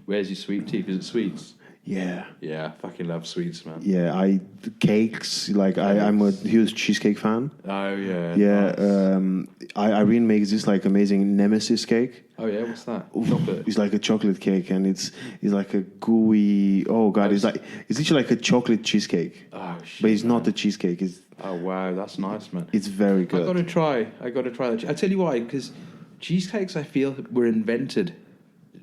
Where's your sweet tooth? Is it sweets? Yeah. Yeah, I fucking love sweets, man. Yeah, cakes. Like I'm a huge cheesecake fan. Oh yeah. Yeah, Nice. Irene makes this like amazing Nemesis cake. Oh yeah, what's that? Chocolate. It's like a chocolate cake, and it's like a gooey. Oh god, it's literally like a chocolate cheesecake. Oh shit. But it's man. not a cheesecake. Oh wow, that's nice, man. It's very good. I got to try that. I tell you why, because cheesecakes I feel were invented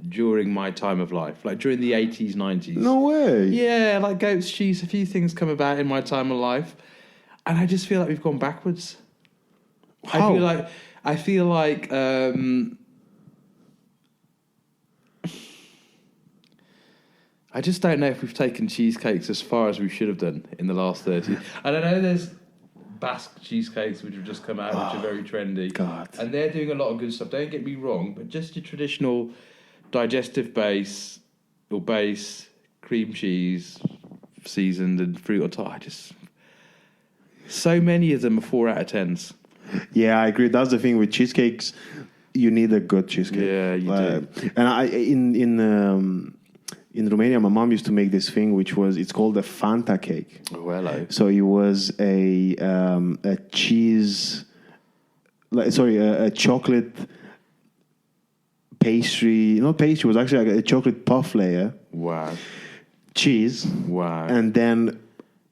during my time of life, like during the 80s, 90s. No way. Yeah, like goat's cheese. A few things come about in my time of life, and I just feel like we've gone backwards. How? I feel like I just don't know if we've taken cheesecakes as far as we should have done in the last 30. I don't know. There's Basque cheesecakes which have just come out, which are very trendy. God. And they're doing a lot of good stuff. Don't get me wrong, but just your traditional digestive base, cream cheese, seasoned and fruit on top. So many of them are 4 out of 10s. Yeah, I agree. That's the thing with cheesecakes. You need a good cheesecake. Yeah, you do. And in Romania, my mom used to make this thing, it's called a Fanta cake. Oh, hello. So it was a cheese, a chocolate pastry. Not pastry, it was actually like a chocolate puff layer. Wow. Cheese. Wow. And then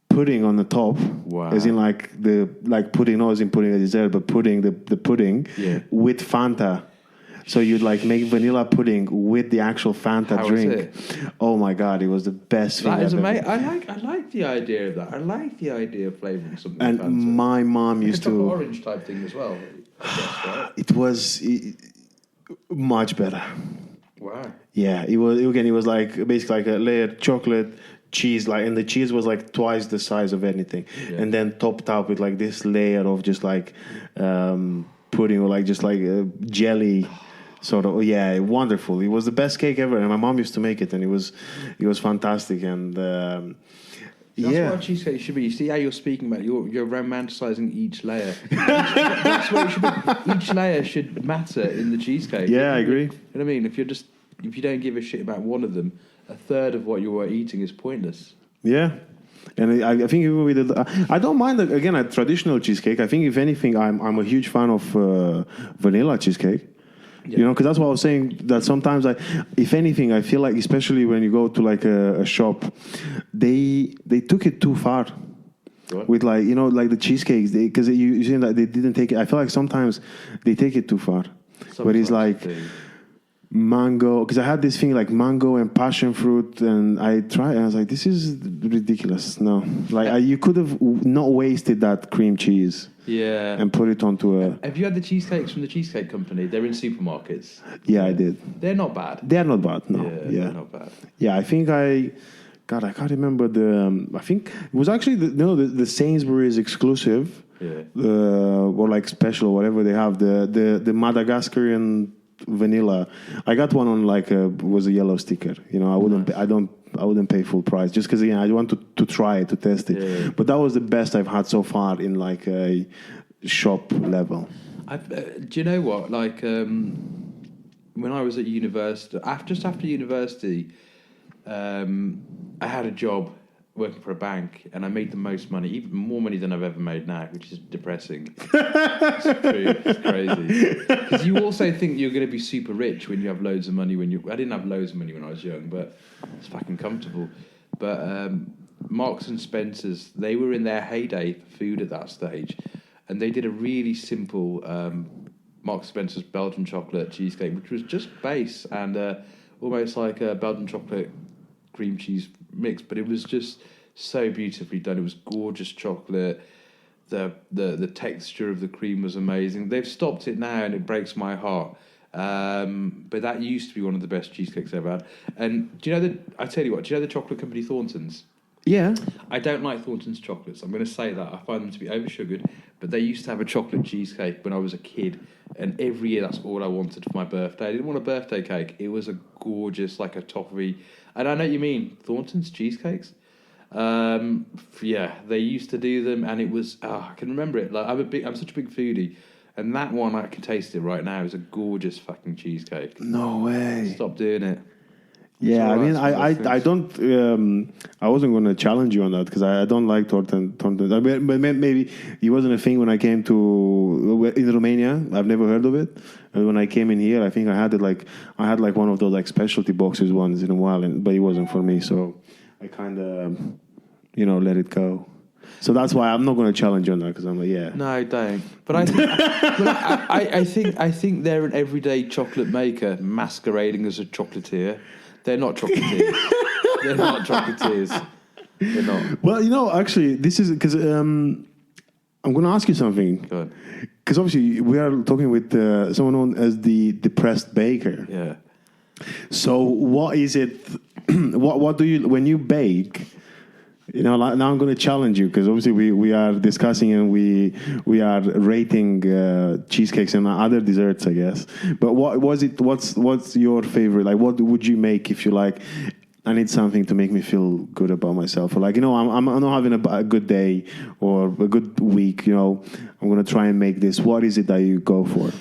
pudding on the top. Wow. As in pudding, not as in pudding a dessert, but the pudding with Fanta. So you'd like make vanilla pudding with the actual Fanta drink. How was it? Oh my god, it was the best thing. That is I've amazing. ever. I like the idea of that. I like the idea of flavouring something. And with Fanta. my mom Like used a chocolate to. orange type thing as well. I guess, right? It was much better. Wow. Yeah, it was like basically like a layered chocolate cheese, and the cheese was like twice the size of anything, and then topped up with like this layer of just like pudding or like just like jelly. Sort of, yeah, wonderful. It was the best cake ever, and my mom used to make it, and it was fantastic. And That's what a cheesecake should be. You see how you're speaking about you're romanticizing each layer. That's what it should be. Each layer should matter in the cheesecake. Yeah, I agree. You know what I mean? If you don't give a shit about one of them, a third of what you are eating is pointless. Yeah. And I think even with I don't mind again a traditional cheesecake. I think if anything, I'm a huge fan of vanilla cheesecake. Yeah. You know, because that's what I was saying. That sometimes, if anything, I feel like, especially when you go to like a shop, they took it too far. What? With like the cheesecakes, because you see that they didn't take it. I feel like sometimes they take it too far. But it's like mango, because I had this thing like mango and passion fruit, and I tried, and I was like, this is ridiculous. No, like you could have not wasted that cream cheese Yeah. and put it onto a. Have you had the cheesecakes from the Cheesecake Company? They're in supermarkets. Yeah, I did. They're not bad. They are not bad. No, They're not bad. Yeah, I think God, I can't remember the. I think it was actually the Sainsbury's exclusive, or like special, whatever they have. The Madagascarian vanilla. I got one on like was a yellow sticker. You know, I wouldn't. Nice. I wouldn't pay full price just because I want to try it, to test it. Yeah. But that was the best I've had so far in like a shop level. Do you know what? Like when I was at university, just after university, I had a job working for a bank, and I made the most money, even more money than I've ever made now, which is depressing. It's true. It's crazy. Because you also think you're going to be super rich when you have loads of money. I didn't have loads of money when I was young, but it's fucking comfortable. But Marks and Spencer's, they were in their heyday for food at that stage, and they did a really simple Marks and Spencer's Belgian chocolate cheesecake, which was just base and almost like a Belgian chocolate cream cheese mix, but it was just so beautifully done. It was gorgeous chocolate. The texture of the cream was amazing. They've stopped it now, and it breaks my heart. But that used to be one of the best cheesecakes I've ever had. And do you know I tell you what, do you know the chocolate company Thornton's? Yeah. I don't like Thornton's chocolates. I'm going to say that. I find them to be over-sugared. But they used to have a chocolate cheesecake when I was a kid. And every year, that's all I wanted for my birthday. I didn't want a birthday cake. It was a gorgeous, like a toffee. And I know what you mean. Thornton's cheesecakes? Yeah, they used to do them. And it was... I can remember it. Like I'm such a big foodie. And that one, I can taste it right now. It's a gorgeous fucking cheesecake. No way. Stop doing it. Yeah, I mean, I don't. I wasn't going to challenge you on that because I don't like Thornton. But maybe it wasn't a thing when I came to in Romania. I've never heard of it. And when I came in here, I think I had one of those like specialty boxes once in a while, but it wasn't for me. So I kind of, let it go. So that's why I'm not going to challenge you on that because I'm like, yeah. No, don't. But I think they're an everyday chocolate maker masquerading as a chocolatier. They're not chocolatiers. They're not chocolatiers. They're not. Well, actually, this is because I'm going to ask you something. Go on. Because obviously we are talking with someone known as the depressed baker. Yeah. So what is it? What do you when you bake? Now I'm going to challenge you because obviously we are discussing and we are rating cheesecakes and other desserts, I guess. But what was it? What's your favorite? Like, what would you make if you like? I need something to make me feel good about myself, or like I'm not having a good day or a good week. I'm going to try and make this. What is it that you go for?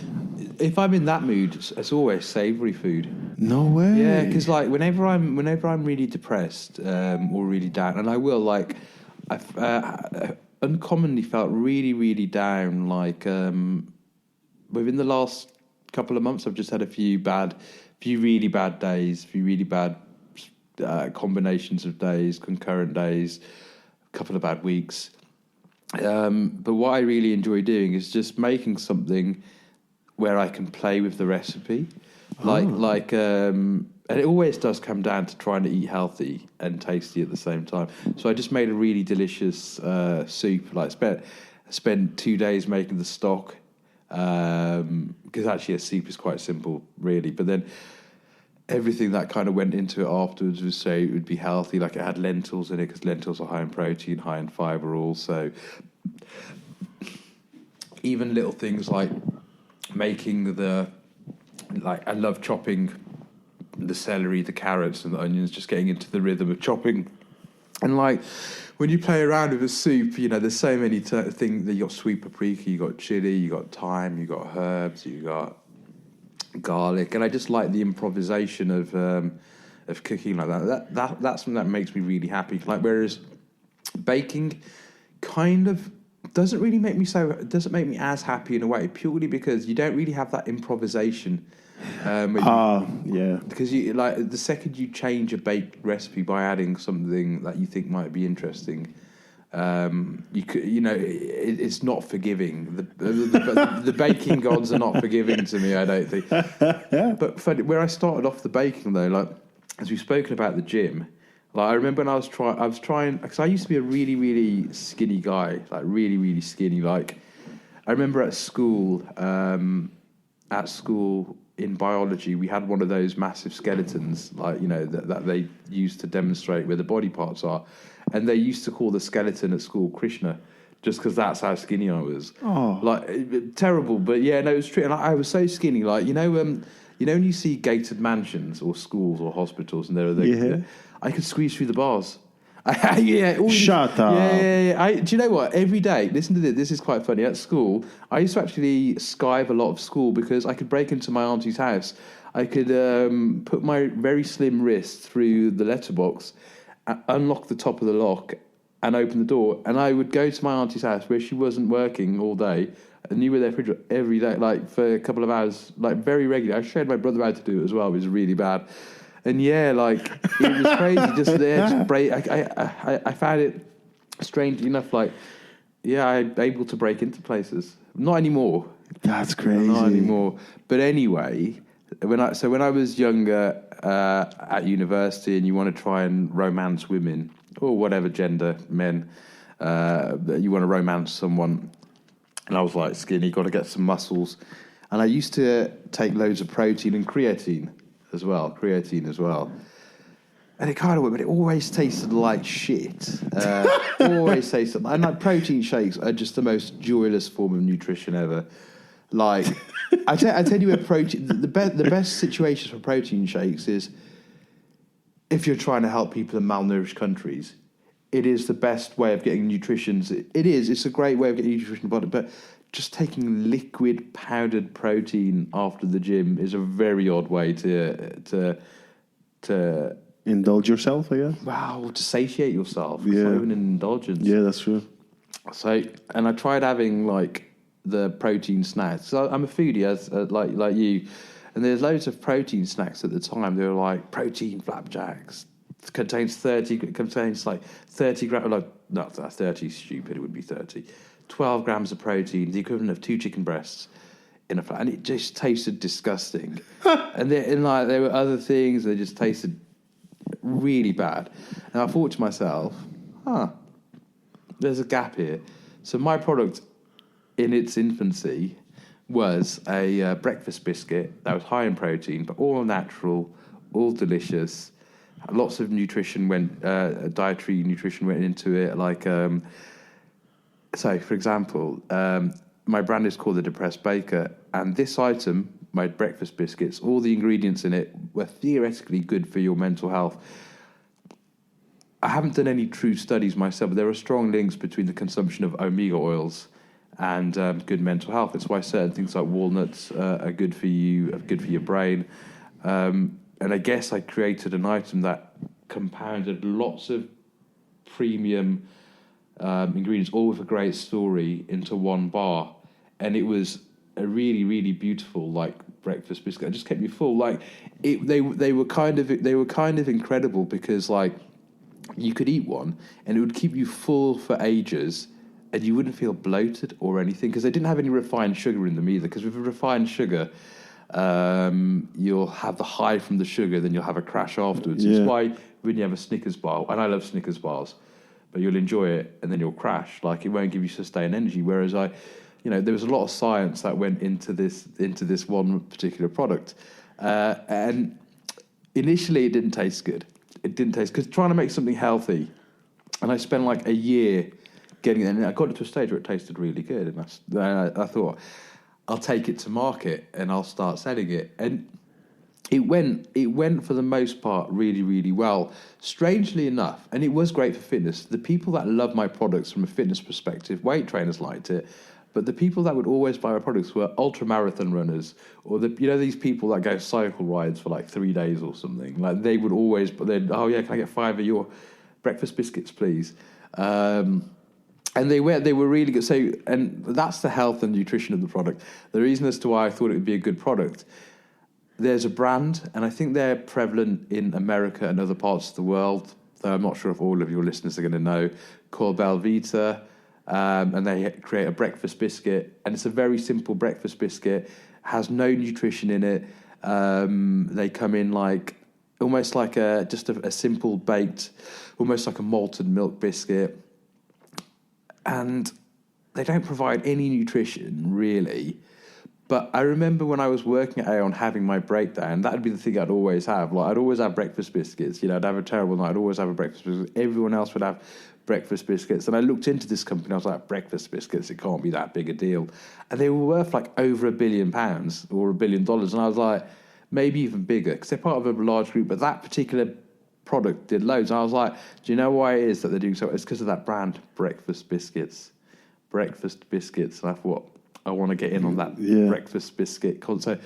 If I'm in that mood, it's always savoury food. No way. Yeah, because like whenever I'm really depressed or really down, and I will I've uncommonly felt really really down. Like within the last couple of months, I've just had a few really bad days, few really bad combinations of days, concurrent days, a couple of bad weeks. But what I really enjoy doing is just making something where I can play with the recipe. And it always does come down to trying to eat healthy and tasty at the same time. So I just made a really delicious soup. Like spent 2 days making the stock because actually a soup is quite simple, really. But then everything that kind of went into it afterwards was so it would be healthy. Like it had lentils in it because lentils are high in protein, high in fibre also. Even little things like making I love chopping the celery, the carrots and the onions, just getting into the rhythm of chopping. And like when you play around with a soup, there's so many things. You got sweet paprika, you got chili, you got thyme, you got herbs, you got garlic, and I just like the improvisation of cooking like that. That's something that makes me really happy. Like whereas baking kind of doesn't make me as happy in a way, purely because you don't really have that improvisation. Yeah. Because you the second you change a baked recipe by adding something that you think might be interesting, It's not forgiving. The baking gods are not forgiving to me, I don't think. But where I started off the baking, though, like, as we've spoken about the gym, like, I remember when I was trying, because I used to be a really, really skinny guy, like really, really skinny. Like, I remember at school in biology, we had one of those massive skeletons, like, that they used to demonstrate where the body parts are. And they used to call the skeleton at school Krishna, just because that's how skinny I was. Oh. Like, terrible. But yeah, no, it was true. And I was so skinny, like, when you see gated mansions or schools or hospitals, and I could squeeze through the bars. Shut up. Yeah. Do you know what? Every day, listen to this. This is quite funny. At school, I used to actually skive a lot of school because I could break into my auntie's house. I could put my very slim wrist through the letterbox, unlock the top of the lock, and open the door. And I would go to my auntie's house where she wasn't working all day, and you were there for every day, like for a couple of hours, like very regularly. I showed my brother how to do it as well. It was really bad. And yeah, like, it was crazy. Just break. I found it, strangely enough, like, I'm able to break into places. Not anymore. That's crazy. Not anymore. But anyway, when I was younger, at university, and you want to try and romance women or whatever gender, men, you want to romance someone, and I was like skinny, got to get some muscles, and I used to take loads of protein and creatine as well. And it kind of worked, but it always tasted like shit. Always tasted, and like, protein shakes are just the most joyless form of nutrition ever. Like, I tell you, the best situations for protein shakes is if you're trying to help people in malnourished countries. It is the best way of getting nutrition. It's a great way of getting nutrition, but just taking liquid powdered protein after the gym is a very odd way to indulge yourself, I guess. Wow, to satiate yourself. Yeah. It's not even an indulgence. Yeah, that's true. So, and I tried having like the protein snacks. So I'm a foodie, as like you, and there's loads of protein snacks at the time. They were like protein flapjacks. It contains like 30 grams. Like, no, that's 30. Stupid. It would be 30. 12 grams of protein, the equivalent of 2 chicken breasts in a flat, and it just tasted disgusting. and there were other things that just tasted really bad. And I thought to myself, there's a gap here. So my product in its infancy was a breakfast biscuit that was high in protein, but all natural, all delicious. Lots of nutrition dietary nutrition went into it, like... So, for example, my brand is called The Depressed Baker, and this item, my breakfast biscuits, all the ingredients in it were theoretically good for your mental health. I haven't done any true studies myself, but there are strong links between the consumption of omega oils and good mental health. That's why certain things like walnuts are good for you, are good for your brain. And I guess I created an item that compounded lots of premium ingredients, all with a great story, into one bar, and it was a really, really beautiful like breakfast biscuit. It just kept me full. Like they were kind of incredible because like you could eat one and it would keep you full for ages, and you wouldn't feel bloated or anything because they didn't have any refined sugar in them either. Because with refined sugar, you'll have the high from the sugar, then you'll have a crash afterwards. Yeah. It's why when you have a Snickers bar, and I love Snickers bars, but you'll enjoy it and then you'll crash. Like, it won't give you sustained energy. Whereas there was a lot of science that went into this one particular product. And initially it didn't taste good. Because trying to make something healthy, and I spent like a year getting it, and I got it to a stage where it tasted really good. And I thought, I'll take it to market and I'll start selling it. And it went for the most part really, really well. Strangely enough, and it was great for fitness. The people that love my products from a fitness perspective, weight trainers liked it, but the people that would always buy my products were ultra marathon runners, or these people that go cycle rides for like 3 days or something. Like, they would always, but then, oh yeah, can I get 5 of your breakfast biscuits, please? And they were really good. So, and that's the health and nutrition of the product. The reason as to why I thought it would be a good product. There's a brand, and I think they're prevalent in America and other parts of the world, though I'm not sure if all of your listeners are going to know, called Belvita, and they create a breakfast biscuit, and it's a very simple breakfast biscuit, has no nutrition in it. They come in like almost like a simple baked, almost like a malted milk biscuit, and they don't provide any nutrition really. But I remember when I was working at Aeon having my breakdown, that'd be the thing I'd always have. Like, I'd always have breakfast biscuits. You know, I'd have a terrible night. I'd always have a breakfast biscuit. Everyone else would have breakfast biscuits. And I looked into this company. I was like, breakfast biscuits, it can't be that big a deal. And they were worth like over £1 billion or $1 billion. And I was like, maybe even bigger, because they're part of a large group. But that particular product did loads. And I was like, do you know why it is that they're doing so? It's because of that brand, breakfast biscuits. Breakfast biscuits. And I thought, I want to get in on that breakfast biscuit. So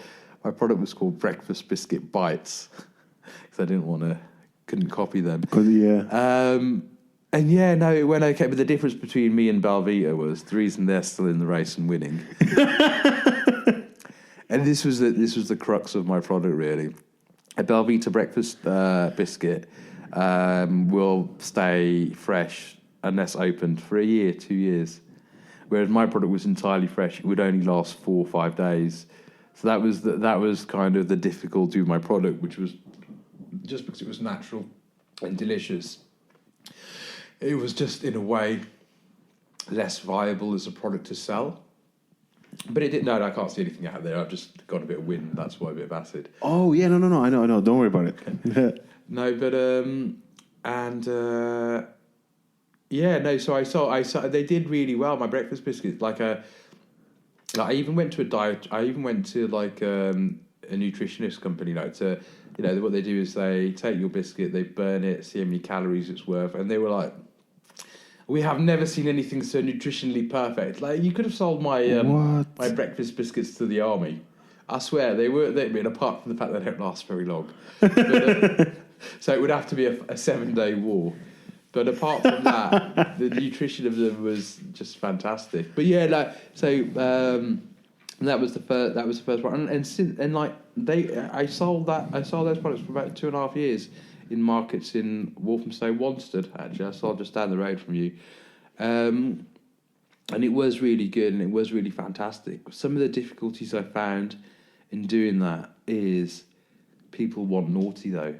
my product was called Breakfast Biscuit Bites because I couldn't copy them. And yeah, no, it went okay. But the difference between me and Belvita was the reason they're still in the race and winning. And this was the crux of my product, really. A Belvita breakfast biscuit will stay fresh unless opened for a year, 2 years. Whereas my product was entirely fresh, it would only last 4 or 5 days. So that was kind of the difficulty with my product, which was just because it was natural and delicious. It was just in a way less viable as a product to sell. But it didn't. No, I can't see anything out there. I've just got a bit of wind. That's why a bit of acid. Oh yeah, no. I know. Don't worry about it. Okay. No, but yeah, no. So I saw. They did really well. My breakfast biscuits, I even went to a diet. I even went to like a nutritionist company. What they do is they take your biscuit, they burn it, see how many calories it's worth, and they were like, "We have never seen anything so nutritionally perfect. Like, you could have sold my my breakfast biscuits to the army. I swear they were. I mean, apart from the fact they don't last very long, so it would have to be a 7-day war." But apart from that, the nutrition of them was just fantastic. But yeah, that was the first one. I sold those products for about 2.5 years in markets in Walthamstow, Wanstead. Actually, I sold just down the road from you, and it was really good and it was really fantastic. Some of the difficulties I found in doing that is people want naughty though.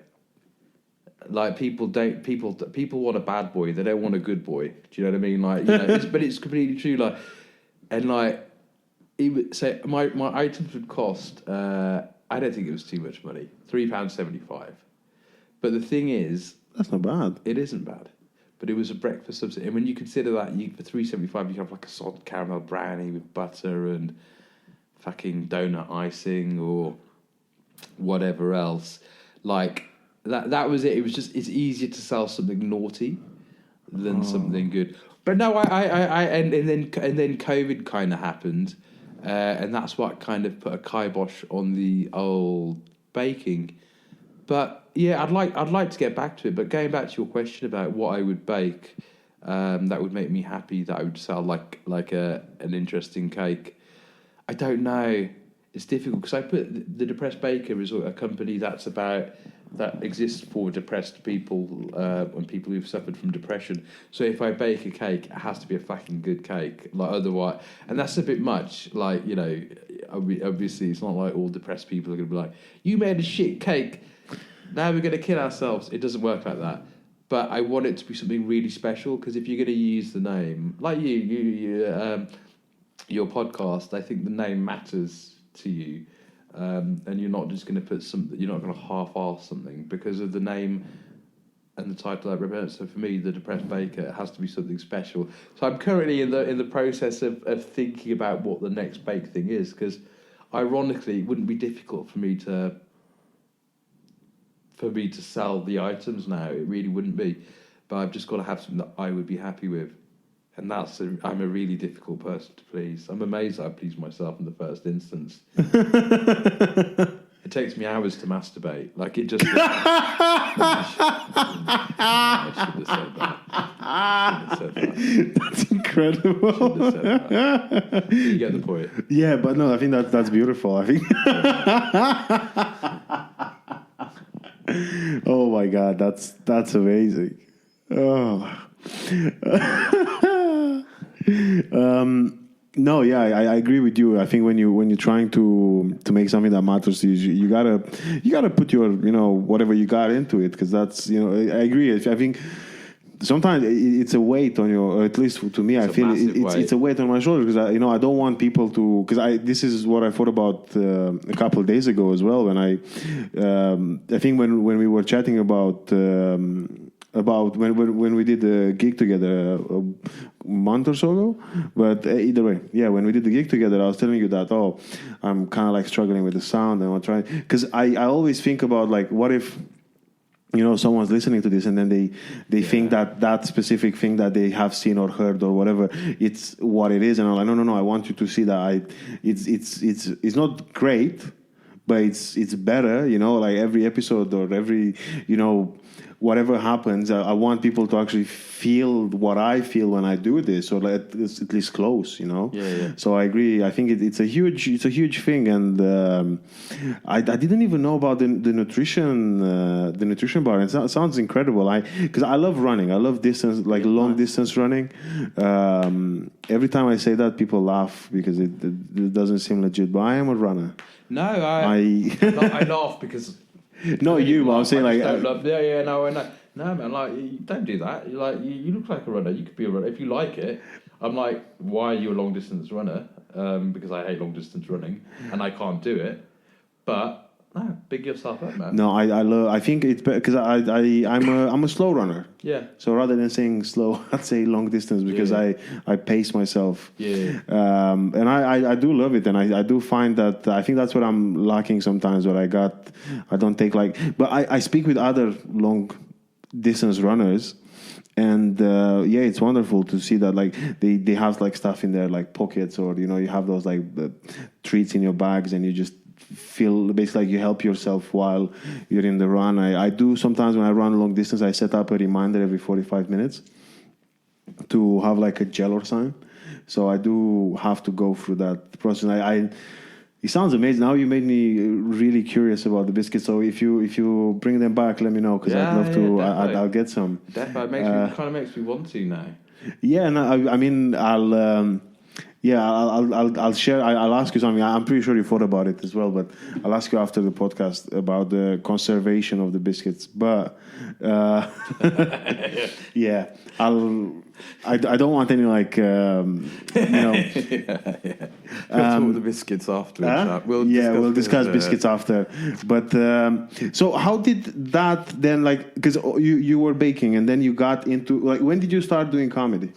Like people want a bad boy. They don't want a good boy. Do you know what I mean? Like, but it's completely true. Like, and like, my items would cost. I don't think it was too much money. £3.75. But the thing is, that's not bad. It isn't bad. But it was a breakfast substitute. And when you consider that, for £3.75, you have like a salted caramel brownie with butter and fucking donut icing or whatever else. Like. That was it. It was just, it's easier to sell something naughty than something good. But no, and then COVID kind of happened, and that's what kind of put a kibosh on the old baking. But yeah, I'd like to get back to it. But going back to your question about what I would bake, that would make me happy, that I would sell like an interesting cake. I don't know. It's difficult because I put the Depressed Baker is a company that exists for depressed people and people who've suffered from depression. So if I bake a cake, it has to be a fucking good cake. Like, otherwise, and that's a bit much. Like, obviously, it's not like all depressed people are going to be like, "You made a shit cake, now we're going to kill ourselves." It doesn't work like that. But I want it to be something really special, because if you're going to use the name, like your podcast, I think the name matters to you, and you're not just going to put something. You're not going to half-ass something because of the name and the title that represents. So for me, the Depressed Baker, it has to be something special. So I'm currently in the process of thinking about what the next bake thing is, because ironically, it wouldn't be difficult for me to sell the items now. It really wouldn't be, but I've just got to have something that I would be happy with. And I'm a really difficult person to please. I'm amazed that I please myself in the first instance. It takes me hours to masturbate. Like, it just... I shouldn't have said that. That's incredible. You get the point. Yeah, but no, I think that's beautiful. I think... Oh my God, that's amazing. Oh... No, yeah, I agree with you. I think when you're trying to make something that matters to you, you gotta put your whatever you got into it, because that's I agree. I think sometimes it's a weight on your, or at least to me, I feel it's a weight on my shoulders, because I don't want people to, because this is what I thought about a couple of days ago as well, when I think when we were chatting about when we did the gig together a month or so ago. But either way, yeah, when we did the gig together, I was telling you that, I'm kind of like struggling with the sound, and I'm trying, because I always think about, like, what if someone's listening to this and then they think that specific thing that they have seen or heard or whatever, it's what it is, and I'm like, no, I want you to see that it's not great, but it's better, like every episode or every whatever happens, I want people to actually feel what I feel when I do this, or like it's at least close, Yeah. So I agree. I think it's a huge thing, and I didn't even know about the nutrition bar. It sounds incredible. Because I love running. I love distance, like long distance running. Every time I say that, people laugh because it doesn't seem legit. But I am a runner. No, I laugh because. No, you. But I'm saying, like, I know. No, man, like, you don't do that. You you look like a runner. You could be a runner if you like it. I'm like, why are you a long distance runner? Because I hate long distance running and I can't do it. But no, big yourself up, man. No, I think it's better because I'm a slow runner. Yeah. So rather than saying slow, I'd say long distance, because I pace myself. Yeah. And I do love it, and I do find that I think that's what I'm lacking sometimes. What I don't take, like, but I speak with other long distance runners. And it's wonderful to see that, like, they have, like, stuff in their, like, pockets, or you have those, like, treats in your bags, and you just feel basically like you help yourself while you're in the run. I do sometimes when I run long distance, I set up a reminder every 45 minutes to have, like, a gel or something. So I do have to go through that process. It sounds amazing. Now you made me really curious about the biscuits. So if you bring them back, let me know, because I'd love to. I'll get some. Definitely, it kind of makes me want to now. Yeah, no, I mean, I'll share. I'll ask you something. I'm pretty sure you thought about it as well, but I'll ask you after the podcast about the conservation of the biscuits. But yeah, I don't want any, like, We'll talk the biscuits afterwards. We'll discuss biscuits after. But so how did that then, like, because you were baking and then you got into, like, when did you start doing comedy?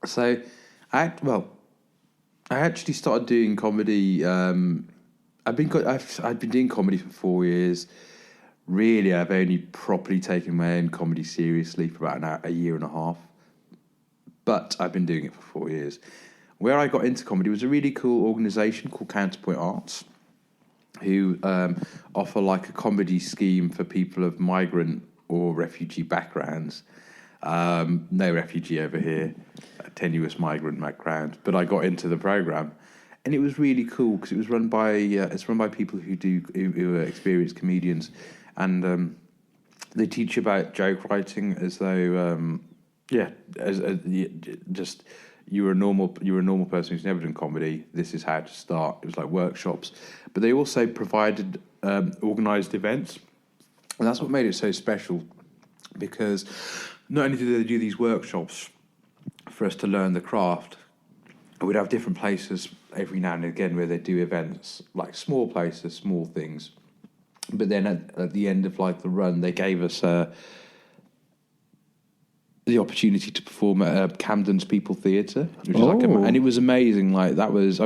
So, I actually started doing comedy. I'd been doing comedy for 4 years. Really, I've only properly taken my own comedy seriously for about a year and a half. But I've been doing it for 4 years. Where I got into comedy was a really cool organisation called Counterpoint Arts, who offer, like, a comedy scheme for people of migrant or refugee backgrounds. No refugee over here, a tenuous migrant background. But I got into the program, and it was really cool because it was run by people who are experienced comedians, and they teach about joke writing as though just you're a normal person who's never done comedy. This is how to start. It was like workshops, but they also provided organised events, and that's what made it so special, because not only did they do these workshops for us to learn the craft, we'd have different places every now and again where they do events, like small places, small things. But then at the end of, like, the run, they gave us the opportunity to perform at Camden's People Theatre, which is and it was amazing. Like, I was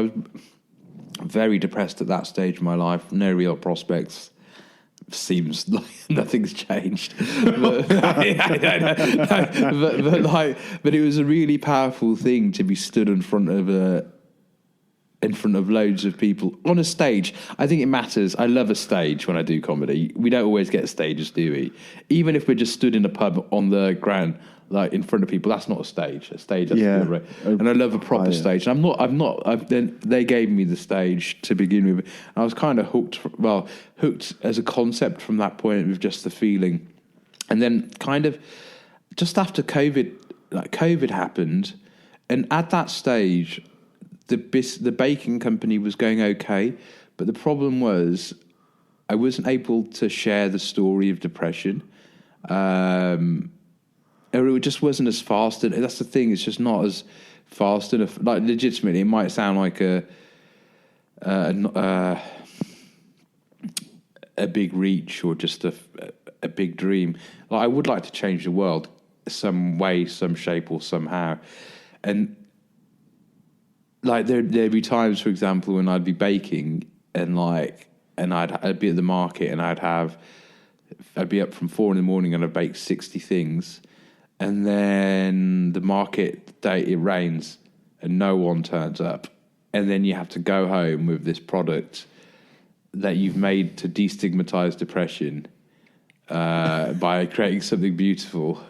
very depressed at that stage of my life, no real prospects. Seems like nothing's changed, but it was a really powerful thing to be stood in front of loads of people on a stage. I think it matters. I love a stage when I do comedy. We don't always get stages, do we? Even if we're just stood in a pub on the ground, like, in front of people, that's not a stage. A stage, that's good, and I love a proper stage. And then they gave me the stage to begin with. I was kind of hooked as a concept from that point, with just the feeling. And then kind of just after COVID happened, and at that stage, the baking company was going okay, but the problem was I wasn't able to share the story of depression. Or it just wasn't as fast. And that's the thing; it's just not as fast enough. Like legitimately, it might sound like a big reach or just a big dream. Like I would like to change the world some way, some shape, or somehow. And like there'd be times, for example, when I'd be baking and I'd be at the market and I'd be up from 4 a.m. and I'd bake 60 things, and then the market day it rains and no one turns up, and then you have to go home with this product that you've made to destigmatize depression by creating something beautiful,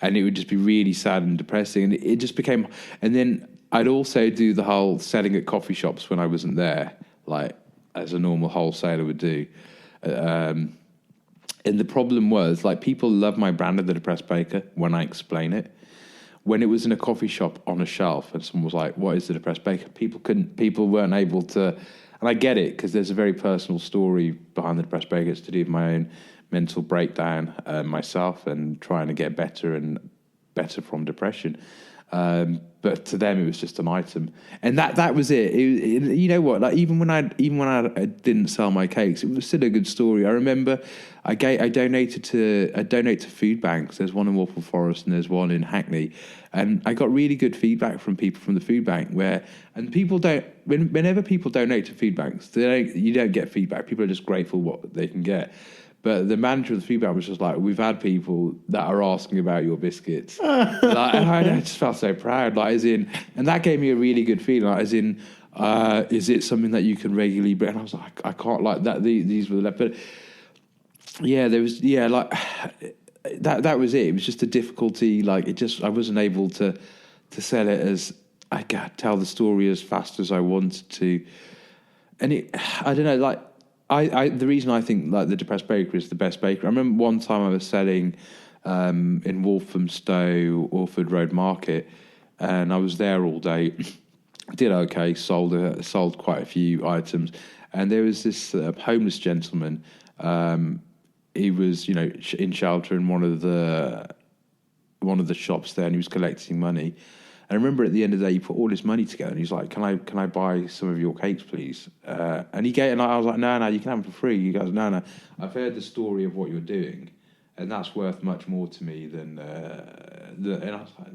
and it would just be really sad and depressing, and it just became. And then I'd also do the whole selling at coffee shops when I wasn't there, like as a normal wholesaler would do. And the problem was, like, people love my brand of the Depressed Baker when I explain it. When it was in a coffee shop on a shelf and someone was like, "What is the Depressed Baker?" People weren't able to, and I get it because there's a very personal story behind the Depressed Baker. It's to do with my own mental breakdown myself and trying to get better from depression. But to them, it was just an item, and that was it. You know what? Like even when I didn't sell my cakes, it was still a good story. I remember I donate to food banks. There's one in Waltham Forest and there's one in Hackney, and I got really good feedback from people from the food bank. Whenever people donate to food banks, you don't get feedback. People are just grateful what they can get. But the manager of the food bank was just like, "We've had people that are asking about your biscuits." And I just felt so proud, like as in, and that gave me a really good feeling, like as in, is it something that you can regularly bring? And I was like, I can't like that. These were the left, but yeah, there was like that was it. It was just a difficulty. Like I wasn't able to sell it as I could tell the story as fast as I wanted to, and I don't know, like. The reason I think like the Depressed Baker is the best baker. I remember one time I was selling in Walthamstow, Orford Road Market, and I was there all day. Did okay, sold quite a few items, and there was this homeless gentleman. He was, in shelter in one of the shops there, and he was collecting money. And I remember at the end of the day, he put all his money together, and he's like, "Can I buy some of your cakes, please?" And I was like, "No, you can have them for free." He goes, "No, I've heard the story of what you're doing, and that's worth much more to me than." And I was like,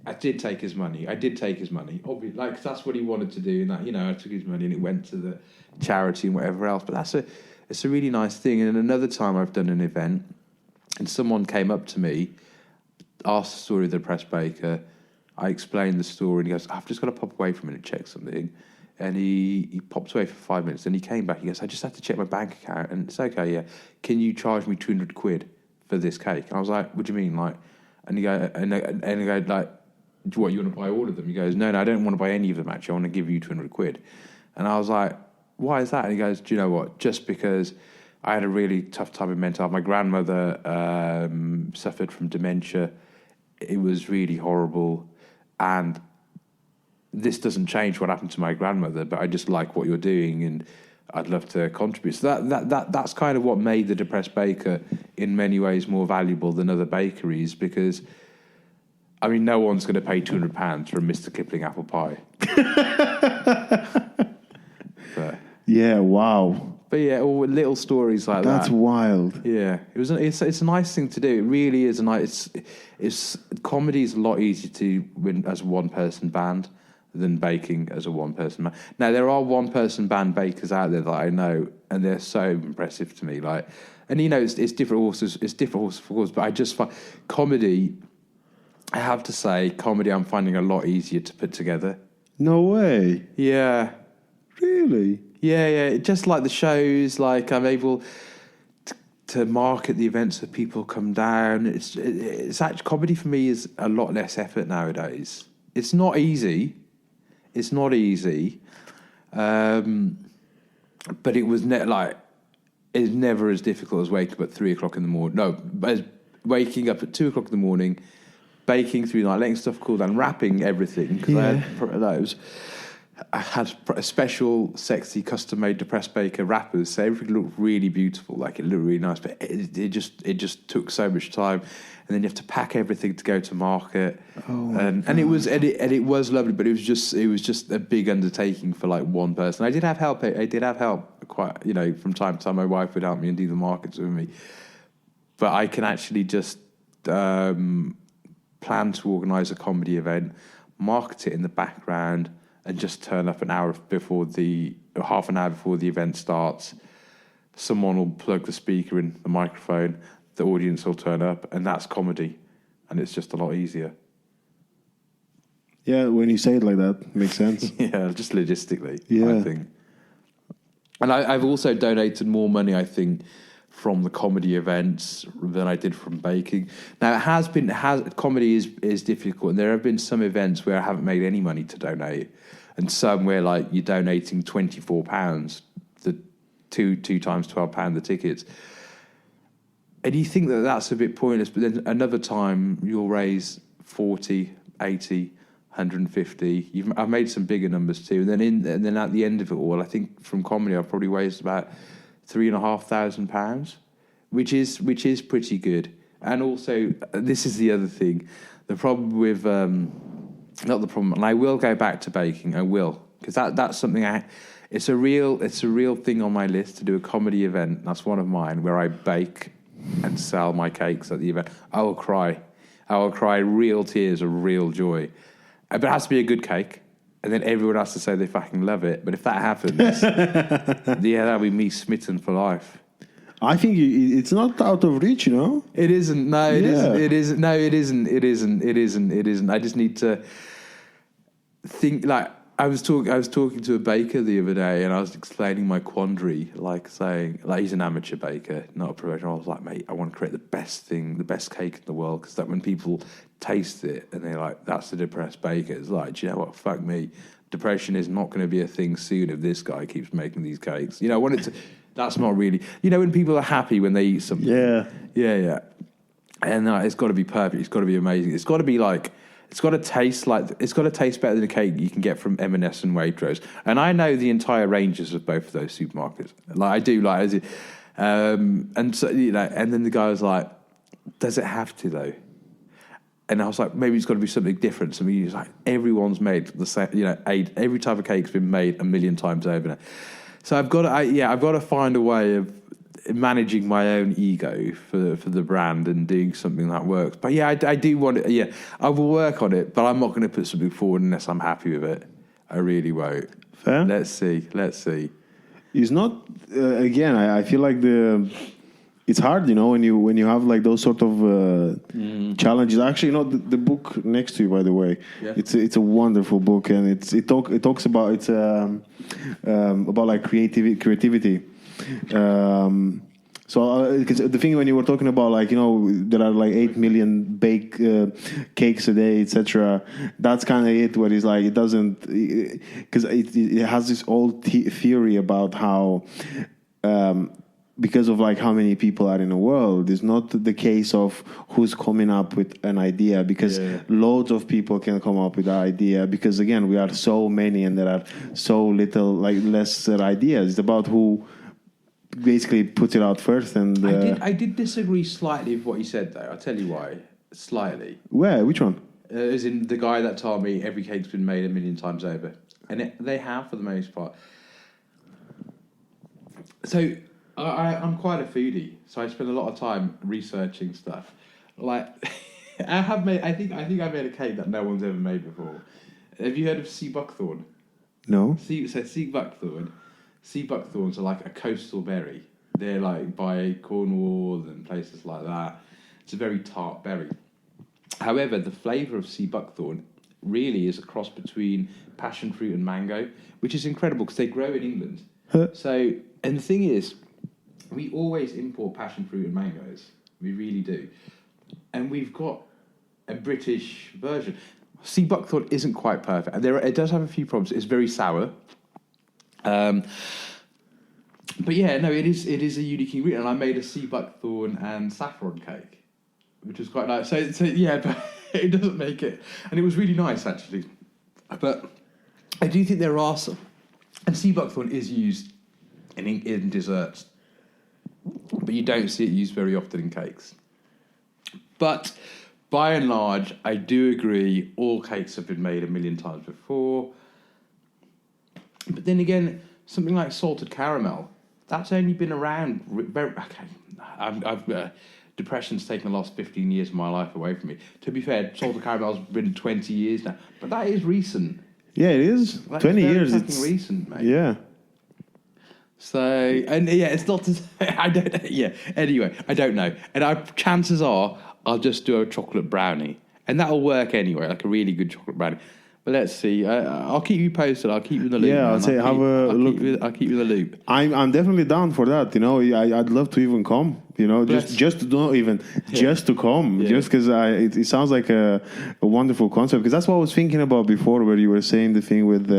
I did take his money. Obviously, like that's what he wanted to do, and that I took his money and it went to the charity and whatever else. But it's a really nice thing. And another time I've done an event, and someone came up to me, asked the story of the Depressed Baker. I explained the story, and he goes, "I've just got to pop away for a minute, check something." And he popped away for 5 minutes, and he came back. He goes, "I just have to check my bank account." And it's okay, yeah. "Can you charge me 200 quid for this cake?" And I was like, "What do you mean?" Like, and he go, like, "What, you want to buy all of them?" He goes, No, I don't want to buy any of them, actually. I want to give you 200 quid. And I was like, "Why is that?" And he goes, "Do you know what? Just because I had a really tough time with mental health. My grandmother suffered from dementia. It was really horrible. And this doesn't change what happened to my grandmother, but I just like what you're doing, and I'd love to contribute." So that's kind of what made the Depressed Baker in many ways more valuable than other bakeries, because I mean, no one's going to pay £200 for a Mr. Kipling apple pie. Yeah, wow. But yeah, all little stories like that. That's wild. Yeah, it's a nice thing to do. It really is a nice. It's comedy is a lot easier to win as a one person band than baking as a one person band. Now there are one person band bakers out there that I know, and they're so impressive to me. Like, and it's different horses. It's different horses for course. But I just find comedy. I have to say, comedy I'm finding a lot easier to put together. No way. Yeah. Really? Yeah. Just like the shows, like I'm able to market the events that people come down. It's actually, comedy for me is a lot less effort nowadays. It's not easy. But it was it's never as difficult as waking up at 3 o'clock in the morning. No, waking up at 2:00 in the morning, baking through the night, letting stuff cool down, wrapping everything, because I had those. I had a special, sexy, custom-made depressed baker wrappers, so everything looked really beautiful, like it looked really nice, but it just took so much time, and then you have to pack everything to go to market, and it was lovely, but it was just a big undertaking for like one person. I did have help. I did have help quite, from time to time. My wife would help me and do the markets with me, but I can actually just plan to organise a comedy event, market it in the background, and just turn up half an hour before the event starts. Someone will plug the speaker in the microphone, the audience will turn up, and that's comedy. And it's just a lot easier. Yeah, when you say it like that, it makes sense. Yeah, just logistically, I think. And I've also donated more money, I think, from the comedy events than I did from baking. Now, comedy is difficult, and there have been some events where I haven't made any money to donate, and some where like you're donating £24, the two times £12 the tickets, and you think that that's a bit pointless, but then another time you'll raise 40, 80, 150. I've made some bigger numbers too, and then at the end of it all, I think from comedy I've probably raised about £3,500, which is pretty good. And also, this is the other thing, the problem with not the problem, and I will go back to baking. I will, because that's something it's a real thing on my list to do a comedy event. That's one of mine where I bake and sell my cakes at the event. I will cry real tears of real joy, but it has to be a good cake. And then everyone has to say they fucking love it. But if that happens, that'll be me smitten for life. I think it's not out of reach, It isn't. No, it isn't. It isn't. No, it isn't. It isn't. It isn't. It isn't. I just need to think. Like I was talking to a baker the other day, and I was explaining my quandary, like saying, like he's an amateur baker, not a professional. I was like, mate, I want to create the best cake in the world, because that when people taste it and they're like, that's the depressed baker, it's like, do you know what? Fuck me. Depression is not going to be a thing soon if this guy keeps making these cakes. I want it to. That's not really. When people are happy when they eat something. Yeah. And it's got to be perfect. It's got to be amazing. It's got to be like. It's got to taste better than a cake you can get from M&S and Waitrose. And I know the entire ranges of both of those supermarkets. Like I do, and so and then the guy was like, "Does it have to though?" And I was like, "Maybe it's got to be something different." So he's like, "Everyone's made the same. Every type of cake's been made a million times over now." So I've got to find a way of managing my own ego for the brand and doing something that works. But I do want it. Yeah, I will work on it, but I'm not going to put something forward unless I'm happy with it. I really won't. Fair. Let's see. It's not. Again, I feel like it's hard, when you have like those sort of challenges. Actually, the book next to you, by the way, it's a wonderful book, and it talks about about like creativity. So because the thing when you were talking about like there are like 8 million baked cakes a day, etc. That's kind of it. Where it's like it doesn't, because it has this old theory about how. Because of like how many people are in the world, it's not the case of who's coming up with an idea, because loads of people can come up with an idea, because again we are so many and there are so little lesser ideas. It's about who basically puts it out first. And I did disagree slightly with what you said though. I'll tell you why. Slightly. Where? Which one? As in the guy that told me every cake's been made a million times over, and they have for the most part. So. I'm quite a foodie, so I spend a lot of time researching stuff. Like, I think I made a cake that no one's ever made before. Have you heard of sea buckthorn? No. Sea buckthorn. Sea buckthorns are like a coastal berry. They're like by Cornwall and places like that. It's a very tart berry. However, the flavour of sea buckthorn really is a cross between passion fruit and mango, which is incredible because they grow in England. So, and the thing is, we always import passion fruit and mangoes. We really do. And we've got a British version. Sea buckthorn isn't quite perfect. It does have a few problems. It's very sour. But yeah, no, it is a unique ingredient. And I made a sea buckthorn and saffron cake, which was quite nice. So yeah, but it doesn't make it, and it was really nice actually. But I do think there are some, and sea buckthorn is used in desserts, but you don't see it used very often in cakes. But by and large, I do agree all cakes have been made a million times before. But then again, something like salted caramel, that's only been around very... Okay, depression's taken the last 15 years of my life away from me. To be fair, salted caramel's been 20 years now. But that is recent. Yeah, it is. That 20 is years. It's recent, mate. Yeah. So, and yeah, it's not to say, I don't, yeah, anyway, I don't know. And chances are I'll just do a chocolate brownie. And that'll work anyway, like a really good chocolate brownie. But let's see. I'll keep you posted. I'll keep you in the loop. Yeah, man. I'll say have a look. I'll keep you in the loop. I'm definitely down for that. You know, I'd love to even come. You know, just to not even just to come, just because it sounds like a wonderful concept. Because that's what I was thinking about before, where you were saying the thing with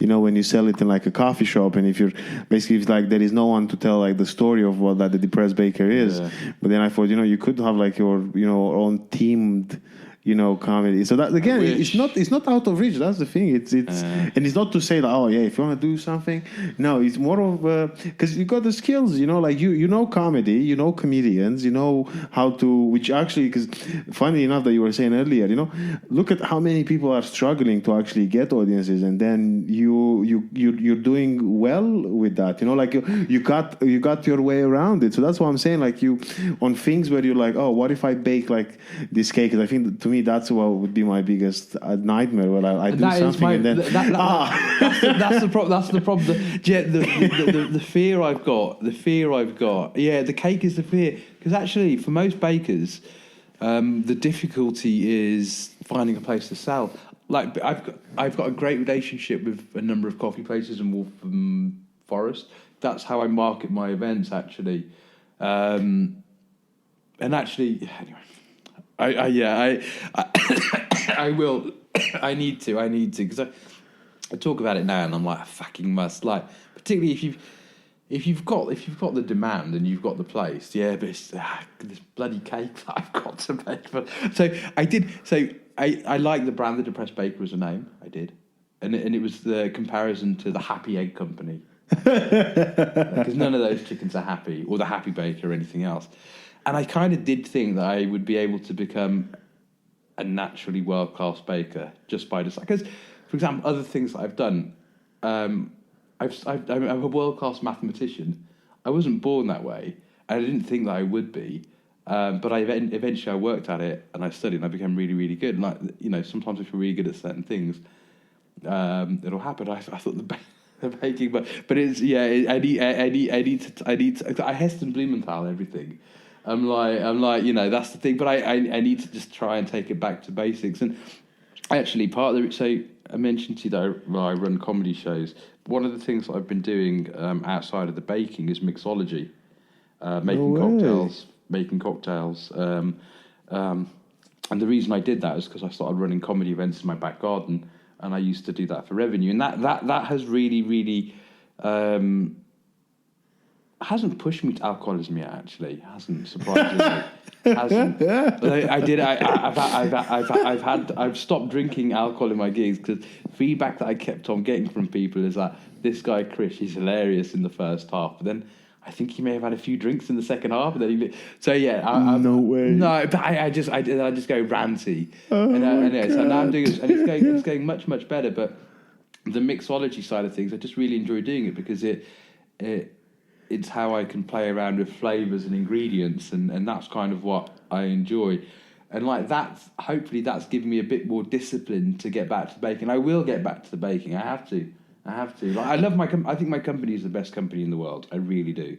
you know, when you sell it in like a coffee shop, and if you're basically it's like there is no one to tell like the story of what like the depressed baker is. Yeah. But then I thought, you know, you could have like your own themed, you know, comedy. So that again, it's not out of reach. That's the thing. It's and it's not to say that, oh yeah, if you want to do something, no, it's more of because you got the skills. You know, like you know comedy, you know comedians, you know how to. Which actually, because funny enough that you were saying earlier, you know, look at how many people are struggling to actually get audiences, and then you're doing well with that. You know, like you got your way around it. So that's what I'm saying. Like you on things where you're like, oh, what if I bake like this cake? Because I think to me that's what would be my biggest nightmare, where I do something and then that's the problem. That's the problem. The fear I've got. Yeah, the cake is the fear, because actually for most bakers, the difficulty is finding a place to sell. Like I've got a great relationship with a number of coffee places in Waltham Forest. That's how I market my events actually, and actually anyway. I will. I need to because I talk about it now and I'm like, I fucking must. Like, particularly if you've got the demand and you've got the place, yeah. But it's this bloody cake that I've got to make. But so I did. So I like the brand, the Depressed Baker as a name. I did, and it was the comparison to the Happy Egg Company, because none of those chickens are happy, or the Happy Baker or anything else. And I kind of did think that I would be able to become a naturally world-class baker just by design. Because, for example, other things that I've done, I'm a world-class mathematician. I wasn't born that way, and I didn't think that I would be. But eventually I worked at it, and I studied, and I became really, really good. And, like, you know, sometimes if you're really good at certain things, it'll happen. I thought the baking, but it's I need to Heston Blumenthal everything. I'm like, you know, that's the thing. But I need to just try and take it back to basics. And actually, part of it. So I mentioned to you that I run comedy shows. One of the things that I've been doing outside of the baking is mixology, making cocktails. And the reason I did that is because I started running comedy events in my back garden, and I used to do that for revenue. And that has really, really. Hasn't pushed me to alcoholism yet. Actually, hasn't, surprisingly. Hasn't. I've stopped drinking alcohol in my gigs because feedback that I kept on getting from people is that this guy Chris, he's hilarious in the first half, but then I think he may have had a few drinks in the second half, and then no way. No, but I just go ranty, so now I'm doing it, and it's going much, much better. But the mixology side of things, I just really enjoy doing it because it's how I can play around with flavours and ingredients, and that's kind of what I enjoy. And like that, hopefully that's given me a bit more discipline to get back to baking. I will get back to the baking. I have to. Like, I love I think my company is the best company in the world. I really do.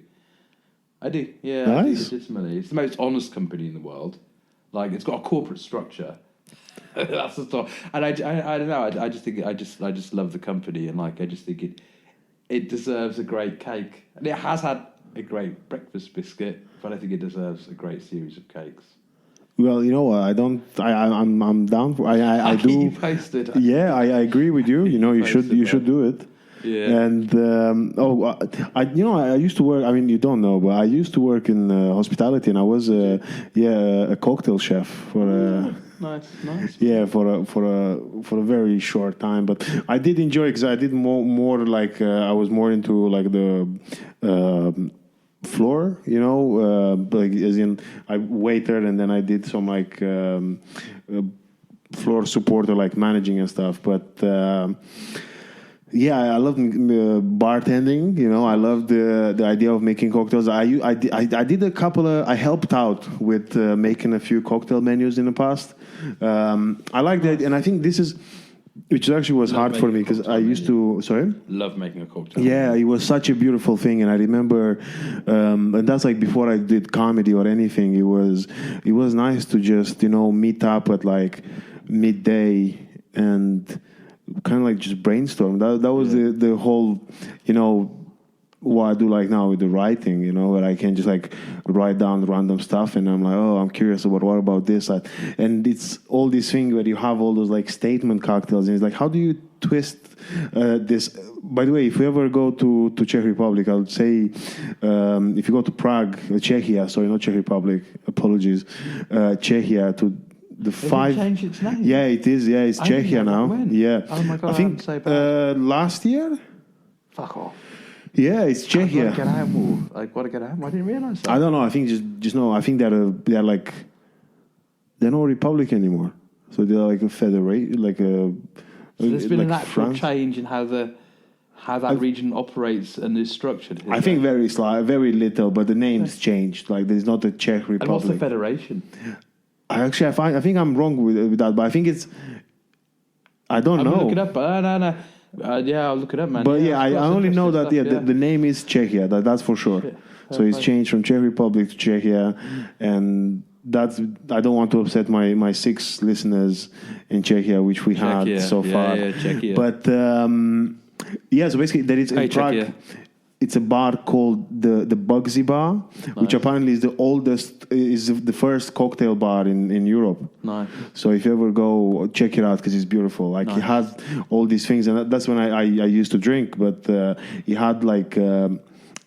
I do. Yeah, nice. I do legitimately. It's the most honest company in the world. Like, it's got a corporate structure. That's the stuff. And I don't know. I just think I just love the company, and like I just think it deserves a great cake. And it has had a great breakfast biscuit, but I think it deserves a great series of cakes. Well, you know what? I'm down for. I do. Keep you posted. Yeah, I agree with you. You know, you should do it. Yeah. And I used to work. I mean, you don't know, but I used to work in hospitality, and I was a cocktail chef for Nice. yeah, for a very short time, but I did enjoy because I did more like I was more into like the floor, like as in I waitered and then I did some like floor support or like managing and stuff. But yeah, I love bartending. I love the idea of making cocktails. I did a couple of. I helped out with making a few cocktail menus in the past. I like that, and I think this is, which actually was hard for me because I used to. Sorry. Love making a cocktail. Yeah, it was such a beautiful thing, and I remember, and that's like before I did comedy or anything. It was nice to just meet up at like midday and kind of like just brainstorm. That was the whole, what I do like now with the writing, where I can just like write down random stuff and I'm like, oh, I'm curious about what about this? And it's all this thing where you have all those like statement cocktails and it's like, how do you twist this? By the way, if you ever go to Czech Republic, I would say if you go to Prague, Czechia, sorry, not Czech Republic, apologies, Czechia to the Has it changed its name? Yeah, it is. Yeah, it's Czechia now. When? Yeah. Oh my God, I think so bad. last year. Fuck off. Yeah, it's Czechia. I've got to get out more. I've got to get out more. I didn't realise that. I don't know. I think just no. I think they're like they're not a republic anymore. So they're like a federation, like a. So there's been like an actual France. change in how that region operates and is structured. I think very little, but the name's changed. Like there's not a Czech Republic. And what's the federation? I think I'm wrong with that, but I think it's. I don't know. I'll look it up. No. Yeah, I'll look it up, man. But I only know that the name is Czechia. That's for sure. Yeah. So it's changed from Czech Republic to Czechia, and that's. I don't want to upset my 6 listeners in Czechia, which we had so far. Yeah, Czechia. But so basically, there is in Prague. Czechia. It's a bar called the Bugsy Bar, which apparently is the oldest, is the first cocktail bar in Europe. Nice. So if you ever go, check it out because it's beautiful. Like he has all these things, and that's when I used to drink. But he had like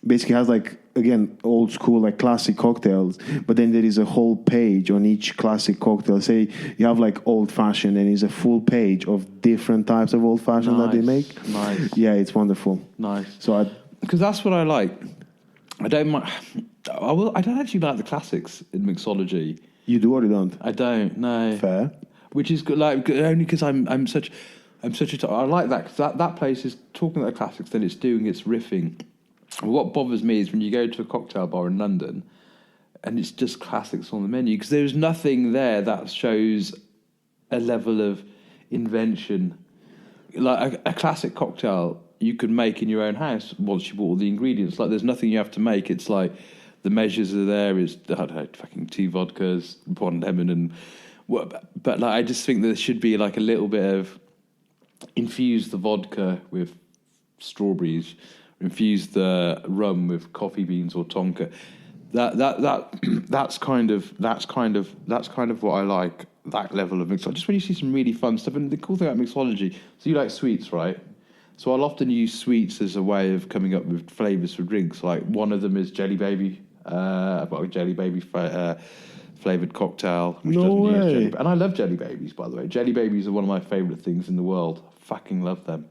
basically has like again old school like classic cocktails. But then there is a whole page on each classic cocktail. Say you have like old fashioned, and it's a full page of different types of old fashioned that they make. Nice. Yeah, it's wonderful. Nice. So because that's what I like. I don't mind. I don't actually like the classics in mixology. You do or you don't? I don't. No. Fair. Which is good, like only because I'm such I like that because that place is talking about the classics, then it's doing its riffing. What bothers me is when you go to a cocktail bar in London, and it's just classics on the menu because there's nothing there that shows a level of invention. Like a classic cocktail you could make in your own house once you bought all the ingredients. Like there's nothing you have to make. It's like the measures are there. Is I don't know, fucking 2 vodkas, 1 lemon, and but like I just think there should be like a little bit of infuse the vodka with strawberries, infuse the rum with coffee beans or tonka. That's kind of what I like. That level of mixology. Just when you see some really fun stuff, and the cool thing about mixology, so you like sweets, right? So I'll often use sweets as a way of coming up with flavours for drinks. Like one of them is Jelly Baby. I've got a Jelly Baby flavoured cocktail. Which no way. Use Jelly, and I love Jelly Babies, by the way. Jelly Babies are one of my favourite things in the world. I fucking love them.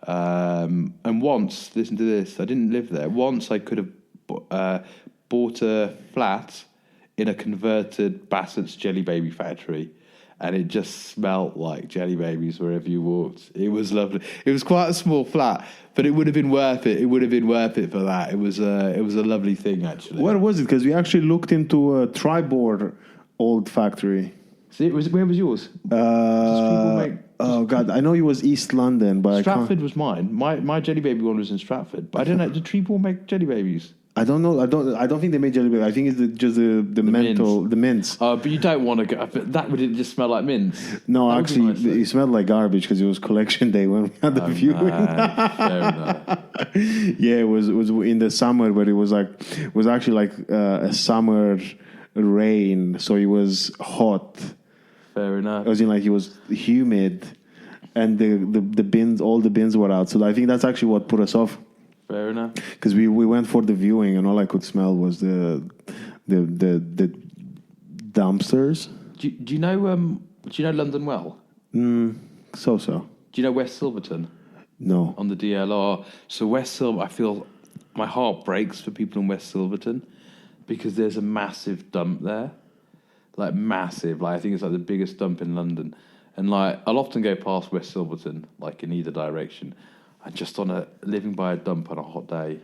And once, listen to this, I didn't live there. Once I could have bought a flat in a converted Bassett's Jelly Baby factory, and it just smelt like Jelly Babies wherever you walked. It was lovely. It was quite a small flat, but it would have been worth it. It would have been worth it for that. It was a lovely thing, actually. Where was it? Because we actually looked into a Tribord old factory. See, where was yours? Oh God, I know it was East London, but Stratford was mine. My Jelly Baby one was in Stratford, but I don't know. Did Tribord make Jelly Babies? I don't know. I don't think they made Jelly Baby. I think it's just the mental, the mints. But you don't want to go. That would just smell like mints. No, that actually, it smelled like garbage because it was collection day when we had the viewing. Fair enough. Yeah, it was in the summer, but it was actually like a summer rain, so it was hot. Fair enough. It was in like it was humid, and the bins, all the bins were out. So I think that's actually what put us off. Fair enough. Because we went for the viewing, and all I could smell was the dumpsters. Do you know London well? So. Do you know West Silverton No. on the DLR? So West Silverton, I feel my heart breaks for people in West Silverton because there's a massive dump there, like massive. Like I think it's like the biggest dump in London, and like I'll often go past West Silverton, like in either direction, and just living by a dump on a hot day,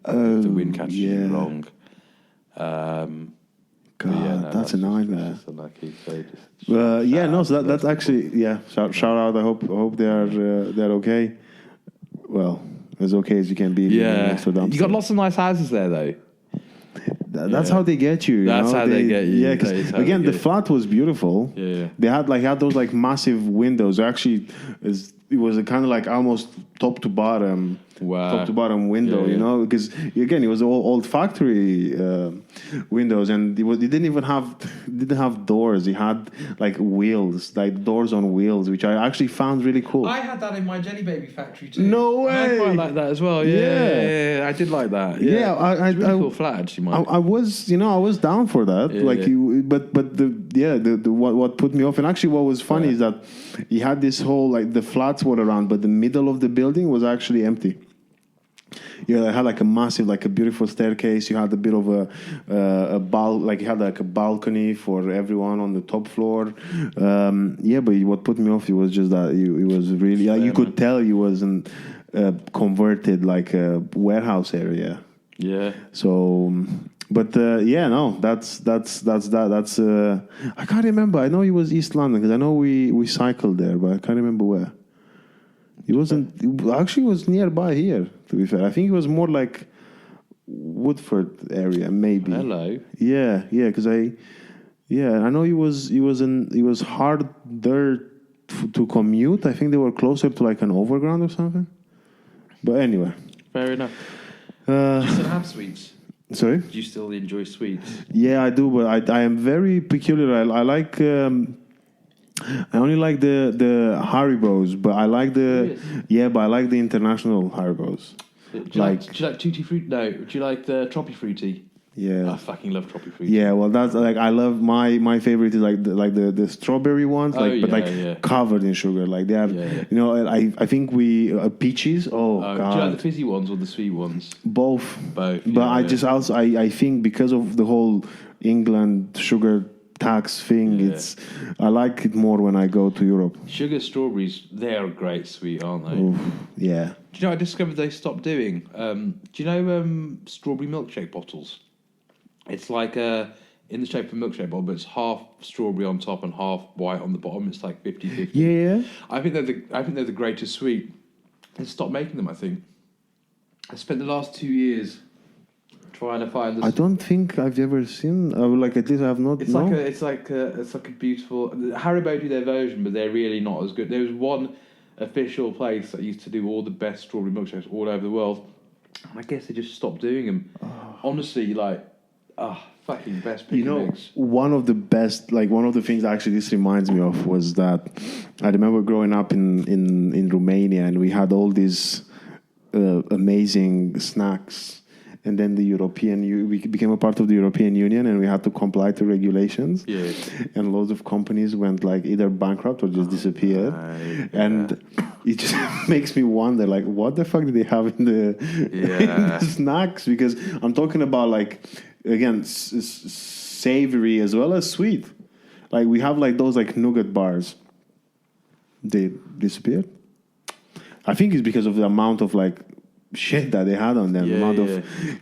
if the wind catches you wrong. God, no, that's a nightmare. Just unlucky. So so that's actually shout out. I hope they're okay. Well, as okay as you can be. Yeah, you got lots of nice houses there though. That's how they get you. That's how they get you. Yeah, because again, the flat was beautiful. Yeah, they had those like massive windows. Actually, it was a kind of like almost top to bottom. Wow. Top to bottom window, Yeah. you know, because again, it was all old factory windows, and it didn't have doors. It had like wheels, like doors on wheels, which I actually found really cool. I had that in my Jelly Baby factory too. No way! I quite like that as well. Yeah, I did like that. Yeah, it's a really cool flat actually. Mike. I was down for that. What put me off, and actually what was funny is that he had this whole like the flats were around, but the middle of the building was actually empty. Yeah, they had like a massive, like a beautiful staircase. You had a bit of you had like a balcony for everyone on the top floor. But what put me off, it was just that it was really, you could tell it wasn't converted like a warehouse area. Yeah. So, but that's that. I can't remember. I know it was East London because I know we cycled there, but I can't remember where. It wasn't. It actually was nearby here. To be fair, I think it was more like Woodford area, maybe. Hello. Yeah, because I know it was harder to commute. I think they were closer to like an overground or something. But anyway. Fair enough. Do you still have sweets? Sorry? Do you still enjoy sweets? Yeah, I do, but I am very peculiar. I like. I only like the Haribos, but I like but I like the international Haribos. Do you like Tutti Frutti? No. Do you like the Troppi Frutti? Yeah, I fucking love Troppi Frutti. Yeah, well, that's like I love my favorite is like the strawberry ones, covered in sugar. Like they have, you know, I think we peaches. Oh God, do you like the fizzy ones or the sweet ones? Both. But I think because of the whole England sugar tax thing, I like it more when I go to Europe. Sugar strawberries, they are great sweet, aren't they? Oof, yeah. Do you know what I discovered they stopped doing? Do you know strawberry milkshake bottles? It's like in the shape of a milkshake bottle, but it's half strawberry on top and half white on the bottom. It's like 50-50. Yeah. I think they're the greatest sweet. They stopped making them, I think. I spent the last 2 years trying to find this. I don't think I've ever seen. At least I have not. It's like a beautiful Haribo do their version, but they're really not as good. There was one official place that used to do all the best strawberry milkshakes all over the world, and I guess they just stopped doing them. Honestly, fucking best pick and mix. One of the best, one of the things actually this reminds me of was that I remember growing up in Romania, and we had all these amazing snacks. And then we became a part of the European Union, and we had to comply to regulations. Yeah. And loads of companies went either bankrupt or just disappeared. And it just makes me wonder, what the fuck did they have in the snacks? Because I'm talking about again, savory as well as sweet. We have those nougat bars. They disappeared. I think it's because of the amount of shit that they had on them, but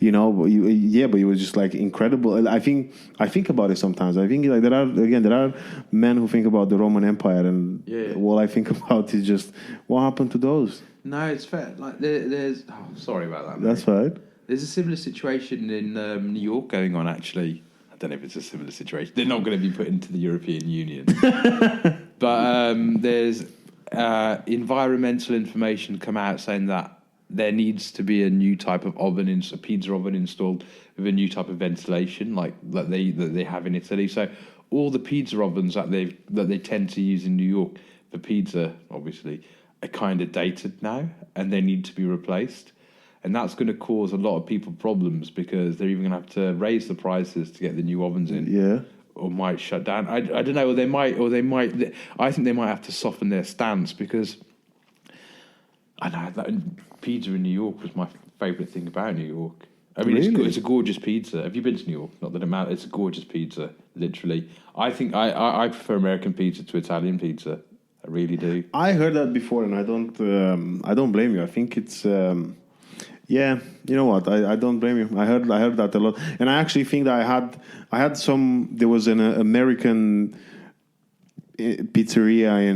it was just incredible. I think about it sometimes. I think there are men who think about the Roman Empire, and all I think about is just what happened to those. No, it's fair. There's sorry about that. That's right. There's a similar situation in New York going on. Actually, I don't know if it's a similar situation. They're not going to be put into the European Union, but there's environmental information come out saying that there needs to be a new type of oven, a pizza oven installed with a new type of ventilation, that they have in Italy. So all the pizza ovens that they tend to use in New York for pizza, obviously, are kind of dated now, and they need to be replaced. And that's going to cause a lot of people problems because they're even going to have to raise the prices to get the new ovens in. Yeah. Or might shut down. I don't know. Or they might. I think they might have to soften their stance because I know that pizza in New York was my favourite thing about New York. I mean, Really? it's a gorgeous pizza. Have you been to New York? Not that it matters. It's a gorgeous pizza, literally. I think I prefer American pizza to Italian pizza. I really do. I heard that before, and I don't blame you. I think it's yeah. You know what? I don't blame you. I heard that a lot, and I actually think that I had some. There was an American pizzeria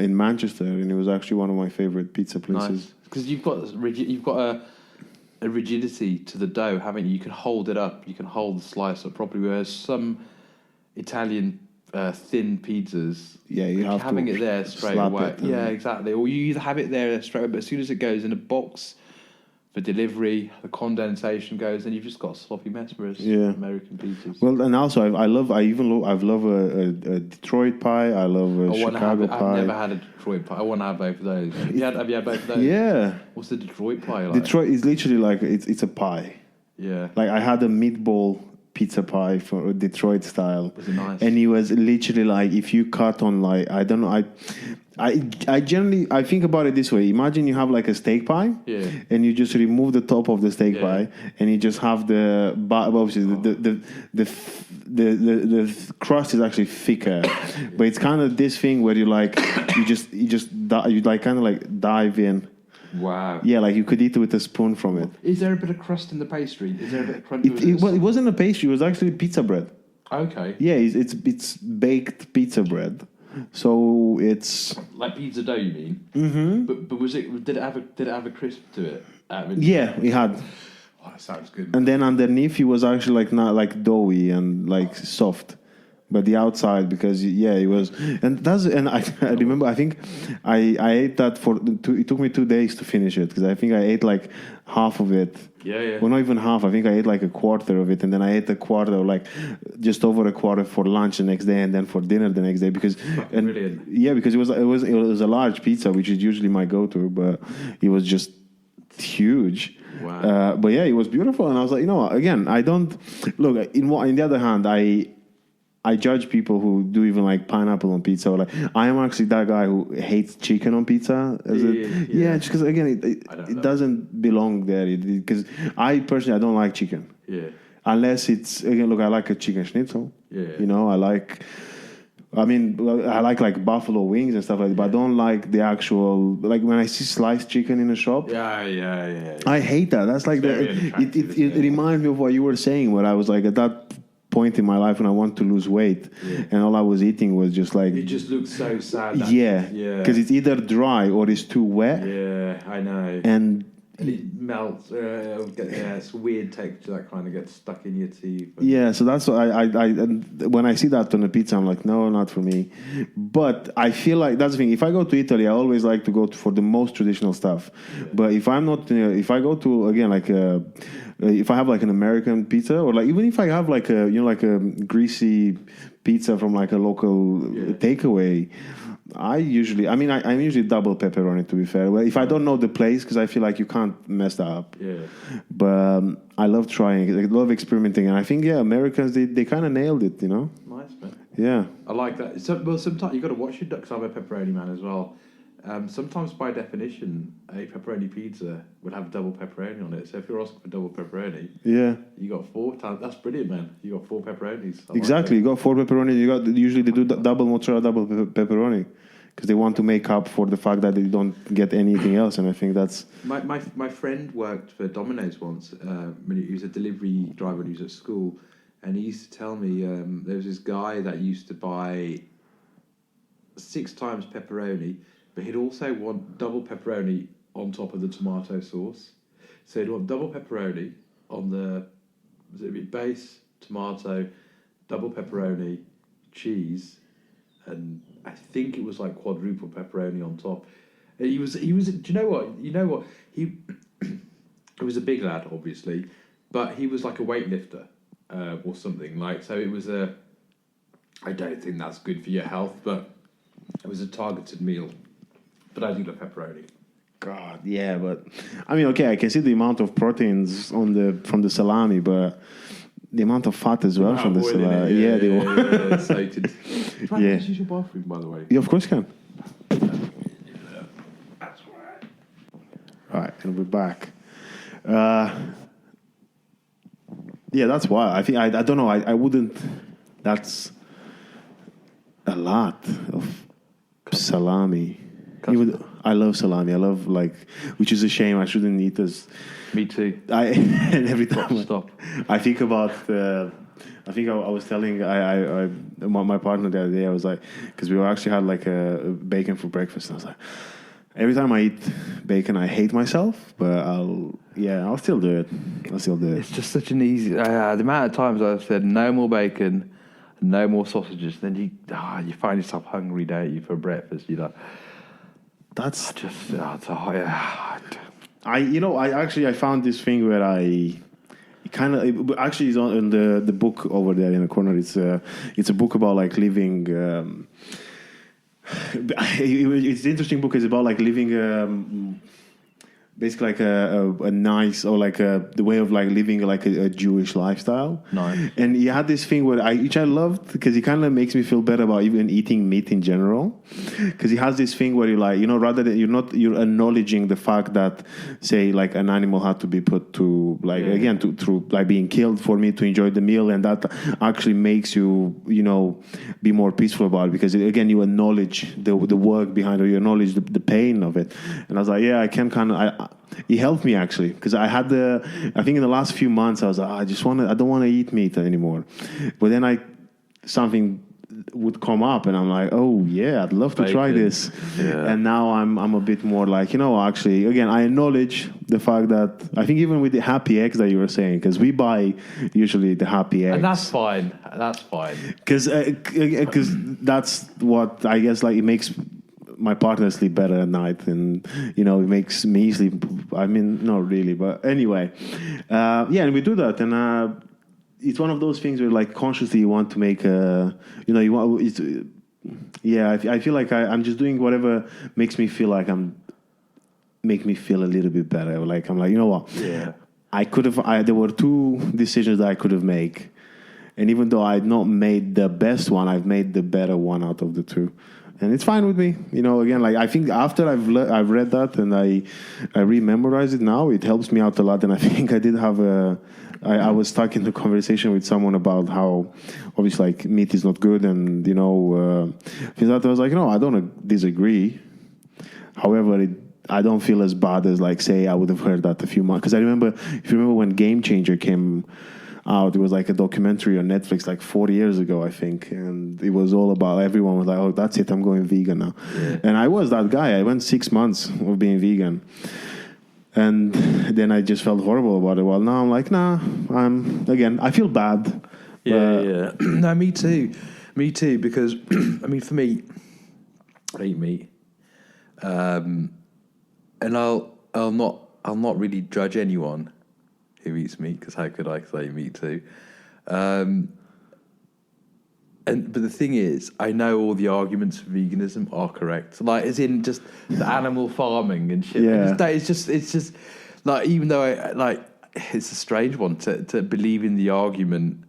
in Manchester, and it was actually one of my favorite pizza places. Because you've got a rigidity to the dough, haven't you? You can hold it up. You can hold the slice up properly. Whereas some Italian thin pizzas, Yeah, you have having to it there straight slap away. it, Yeah, exactly. Or you either have it there straight away, but as soon as it goes in a box for delivery, the condensation goes, and you've just got a sloppy mess. Whereas American pizzas. Well, and also I love a Detroit pie. I love a Chicago pie. I've never had a Detroit pie. I want to have both of those. Have you had both of those? Yeah. What's the Detroit pie like? Detroit is literally like it's a pie. Yeah. Like I had a meatball pizza pie for Detroit style. Was it nice? And it was literally like if you cut on like I don't know I generally I think about it this way. Imagine you have like a steak pie, and you just remove the top of the steak pie, and you just have obviously the crust is actually thicker, but it's kind of this thing where you like you like kind of like dive in. Wow. Yeah, like you could eat it with a spoon from it. Is there a bit of crust in the pastry? Is there a bit of crunch? It wasn't a pastry. It was actually pizza bread. Okay. Yeah, it's baked pizza bread. So it's like pizza dough, you mean? Mm-hmm. But did it have a crisp to it? Yeah, it had. Oh, that sounds good. And then underneath, it was actually like not like doughy and like soft, but the outside because it was. And I remember I think I ate that it took me 2 days to finish it because I think I ate like half of it. Yeah. Well, not even half. I think I ate like a quarter of it, and then I ate a quarter, like just over a quarter for lunch the next day, and then for dinner the next day. Brilliant. Yeah, because it was a large pizza, which is usually my go-to, but it was just huge. Wow. But yeah, it was beautiful, and I was like, again, I don't look. In the other hand, I judge people who do even like pineapple on pizza. Or like I am actually that guy who hates chicken on pizza. Just because again, it doesn't belong there. Because I personally don't like chicken. Yeah. Unless it's again, look, I like a chicken schnitzel. Yeah. I like buffalo wings and stuff like that. But I don't like the actual like when I see sliced chicken in a shop. Yeah. I hate that. That's like it reminds me of what you were saying, where I was like at that point in my life when I want to lose weight, and all I was eating was just like it just looks so sad. Because it's either dry or it's too wet. Yeah, I know. And it melts. It's a weird texture that kind of gets stuck in your teeth. Yeah, so that's what when I see that on a pizza, I'm like, no, not for me. But I feel like that's the thing. If I go to Italy, I always like to go for the most traditional stuff. Yeah. But if I'm not, if I go to again like if I have like an American pizza, or like even if I have like a like a greasy pizza from like a local takeaway, I'm usually double pepperoni, to be fair. Well, if I don't know the place, because I feel like you can't mess that up. Yeah. But I love trying. I love experimenting, and I think Americans they kind of nailed it. Nice, man. Yeah. I like that. Sometimes you got to watch your ducks. I'm a pepperoni man as well. Sometimes, by definition, a pepperoni pizza would have double pepperoni on it. So if you're asking for double pepperoni, you got 4 times. That's brilliant, man. You got 4 pepperonis. Exactly, you got 4 pepperoni. Usually they do double mozzarella, double pepperoni, because they want to make up for the fact that they don't get anything else. And I think that's my friend worked for Domino's once. He was a delivery driver when he was at school, and he used to tell me there was this guy that used to buy 6 times pepperoni. But he'd also want double pepperoni on top of the tomato sauce. So he'd want double pepperoni on the base, tomato, double pepperoni, cheese, and I think it was like quadruple pepperoni on top. He was. Do you know what? He was a big lad, obviously, but he was like a weightlifter or something. Like, so it was I don't think that's good for your health, but It was a targeted meal, but I do love pepperoni. God, yeah, but I mean, okay, I can see the amount of proteins from the salami, but the amount of fat as well from the salami. Yeah, they were. Yeah, excited. Can I Yeah. just use your bathroom, by the way? Yeah, of course you can. That's right. All right, and we're back. Yeah, that's why I think I don't know. I wouldn't. That's a lot of salami. Even I love salami. I love which is a shame. I shouldn't eat as. Me too. And every time Stop. I think about. I think I was telling my partner the other day. I was like, because we actually had like a bacon for breakfast. And I was like, every time I eat bacon, I hate myself. But I'll still do it. It's just such an easy. The amount of times I've said no more bacon, no more sausages, then you find yourself hungry, don't you, for breakfast? You're like, That's just I found this thing where I kind of actually is on the book over there in the corner. It's a book about like living. It's an interesting book. It's about like living. Basically, like a nice or like the way of like living like a Jewish lifestyle. Nice. And he had this thing which I loved because it kind of makes me feel better about even eating meat in general. Because he has this thing where you're like, rather than you're acknowledging the fact that, say, like an animal had to be put to like again through like being killed for me to enjoy the meal, and that actually makes you be more peaceful about it because again you acknowledge the work behind it, you acknowledge the pain of it. And I was like, yeah, I can kind of. He helped me actually because I think in the last few months I was like, I don't want to eat meat anymore. But then something would come up and I'm like, oh yeah, I'd love to try this. Yeah. And now I'm a bit more like, actually, again, I acknowledge the fact that I think even with the happy eggs that you were saying, because we buy usually the happy eggs. And that's fine. Because that's what I guess like it makes my partner sleep better at night, and it makes me sleep. I mean, not really, but anyway, and we do that, and it's one of those things where, like, consciously you want to make you want. I feel like I'm just doing whatever makes me feel like make me feel a little bit better. Like I'm like, you know what? Yeah. I could have. There were two decisions that I could have made, and even though I had not made the best one, I've made the better one out of the two. And it's fine with me, Again, like I think after I've read that and I re-memorize it now, it helps me out a lot. And I think I did have I was stuck in the conversation with someone about how obviously like meat is not good, and things that I was like, I don't disagree. However, I don't feel as bad as like say I would have heard that a few months, because I remember, if you remember when Game Changer came out, it was like a documentary on Netflix like 40 years ago, I think, and it was all about, everyone was like, oh, that's it, I'm going vegan now. And I was that guy. I went 6 months of being vegan, and then I just felt horrible about it. Well, now I'm like, nah, I feel bad. Yeah. No, me too, because I mean, for me, I eat meat, and I'll not really judge anyone who eats meat, because how could I say meat too? But the thing is, I know all the arguments for veganism are correct. Like, as in just the animal farming and shit. Yeah. It's just like, even though it's a strange one to believe in the argument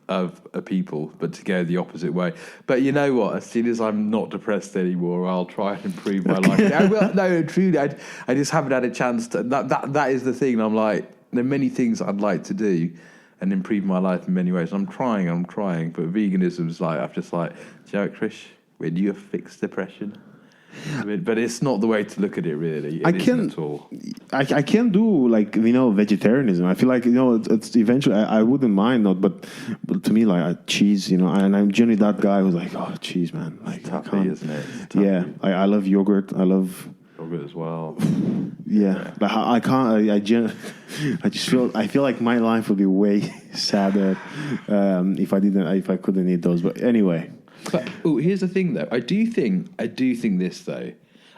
of a people, but to go the opposite way. But you know what? As soon as I'm not depressed anymore, I'll try and improve my life. No, truly, I just haven't had a chance to. That is the thing. I'm like, there are many things I'd like to do and improve my life in many ways. I'm trying, but veganism's like, I'm just like, do you know what, Chris? When you have fixed depression. But it's not the way to look at it, really. It isn't at all. I can do like vegetarianism. I feel like it's eventually I wouldn't mind but to me like cheese, and I'm generally that guy who's like, oh, cheese, man, like It's toughy, I can't. isn't it? Yeah, I love yogurt. I love yogurt as well. Yeah, like I can't. I just feel like my life would be way sadder if I couldn't eat those. But anyway. But here's the thing, though. I do think this, though.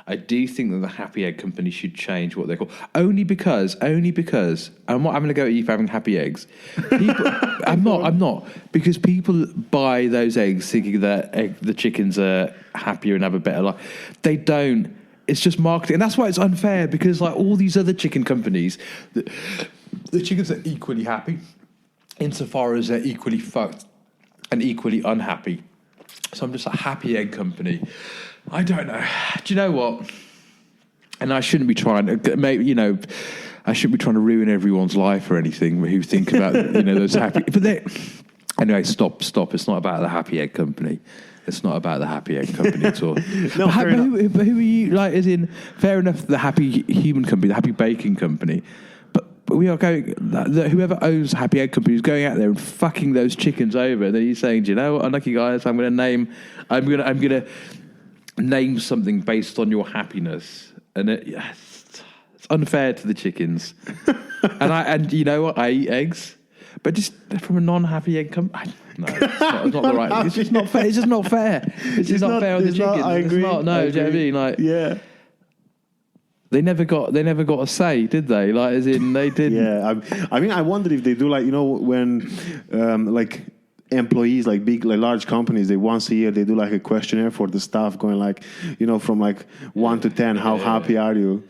I do think that the Happy Egg Company should change what they're called. Only because, I'm not having to go at you for having happy eggs. People, I'm not, because people buy those eggs thinking that the chickens are happier and have a better life. They don't. It's just marketing, and that's why it's unfair, because like all these other chicken companies, the chickens are equally happy insofar as they're equally fucked and equally unhappy. So I'm just a Happy Egg Company. I don't know. Do you know what? And I shouldn't be trying to, maybe, I shouldn't be trying to ruin everyone's life or anything who think about, those happy. But anyway, stop. It's not about the Happy Egg Company. It's not about the Happy Egg Company at all. No, but who are you? Like, as in, fair enough, the Happy Human Company, the Happy Baking Company. But we are going. Whoever owns Happy Egg Company is going out there and fucking those chickens over. And then he's saying, "Do you know what, unlucky guys? I'm going to name something based on your happiness." And it's unfair to the chickens. and you know what? I eat eggs, but just from a non-happy egg company. No, it's not the right. It's just not fair. It's just not fair. It's just not fair on the chickens. I agree. It's not. No, do you know what I mean? Like, yeah. They never got a say, did they? Like, as in, they didn't. Yeah, I mean, I wonder if they do, like, when like employees, like big, like large companies, they once a year they do like a questionnaire for the staff, going like, from like 1 to 10, how happy are you?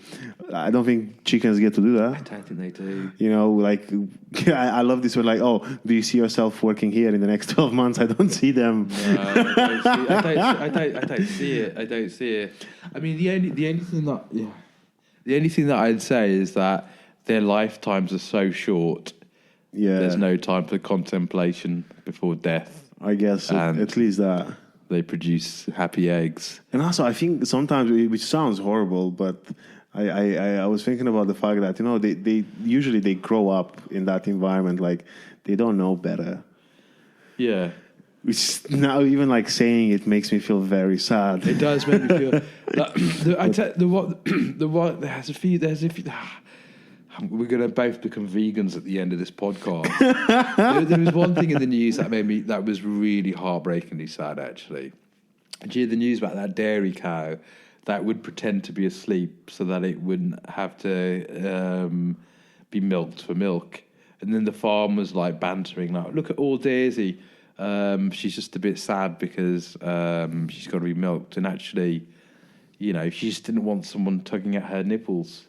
I don't think chickens get to do that. I don't think they do. Like, I love this one. Like, oh, do you see yourself working here in the next 12 months? I don't see them. No, I don't see it. I don't see it. I mean, the only thing that I'd say is that their lifetimes are so short. Yeah, there's no time for contemplation before death. I guess at least that. They produce happy eggs. And also, I think sometimes, which sounds horrible, but I was thinking about the fact that, they usually they grow up in that environment, like they don't know better. Yeah. Which now, even like saying it makes me feel very sad. It does make me feel. There's a few. We're going to both become vegans at the end of this podcast. there was one thing in the news that was really heartbreakingly sad, actually. Did you hear the news about that dairy cow that would pretend to be asleep so that it wouldn't have to be milked for milk? And then the farm was like bantering, like, look at all Daisy. She's just a bit sad because she's got to be milked. And actually, she just didn't want someone tugging at her nipples.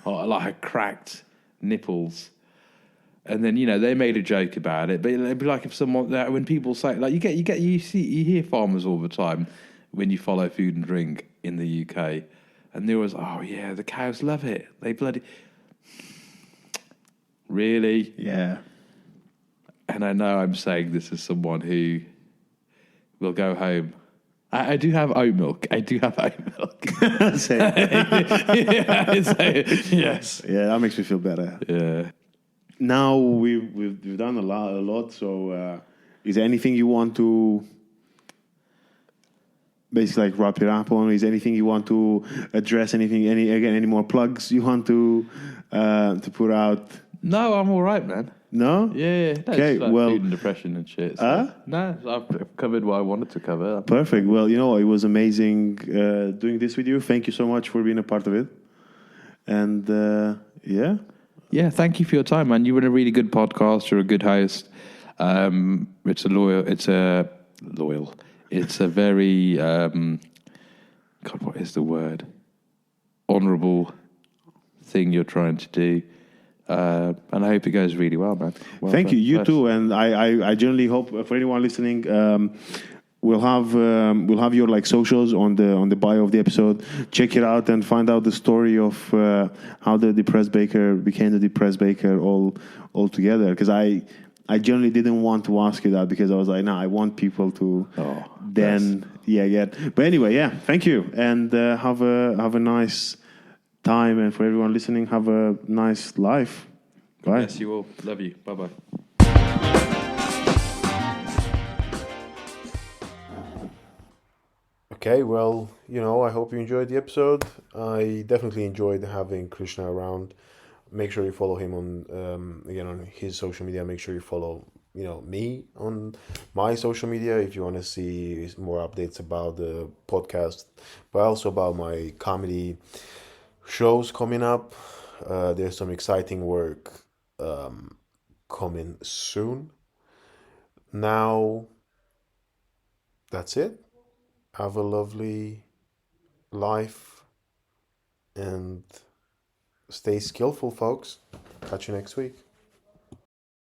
Or like her cracked nipples. And then, they made a joke about it. But it'd be like if someone, when people say, like, you hear farmers all the time when you follow Food and Drink in the UK. And they're always, oh yeah, the cows love it. They bloody... Really? Yeah. And I know I'm saying this as someone who will go home. I do have oat milk. Same. Yes. Yeah, that makes me feel better. Yeah. Now we've done a lot. So, is there anything you want to basically like wrap it up on? Is there anything you want to address? Any more plugs you want to put out? No, I'm all right, man. No? Yeah. No, okay, like well... food and depression and shit. So. No, I've covered what I wanted to cover. Perfect. Well, it was amazing doing this with you. Thank you so much for being a part of it. And, yeah. Yeah, thank you for your time, man. You were a really good podcast. You're a good host. It's a very, God, what is the word? Honourable thing you're trying to do. And I hope it goes really well, man. Well, thank you. You too. And I generally hope for anyone listening, we'll have your like socials on the bio of the episode. Check it out and find out the story of how the depressed baker became the depressed baker all together. Because I generally didn't want to ask you that because I was like, I want people to get. But anyway, thank you, and have a nice time, and for everyone listening, have a nice life. Bye. Bless you all. Love you. Bye-bye. Okay, well, I hope you enjoyed the episode. I definitely enjoyed having Krishna around. Make sure you follow him on his social media. Make sure you follow me on my social media if you want to see more updates about the podcast, but also about my comedy shows coming up. There's some exciting work coming soon. Now, that's it. Have a lovely life and stay skillful, folks. Catch you next week.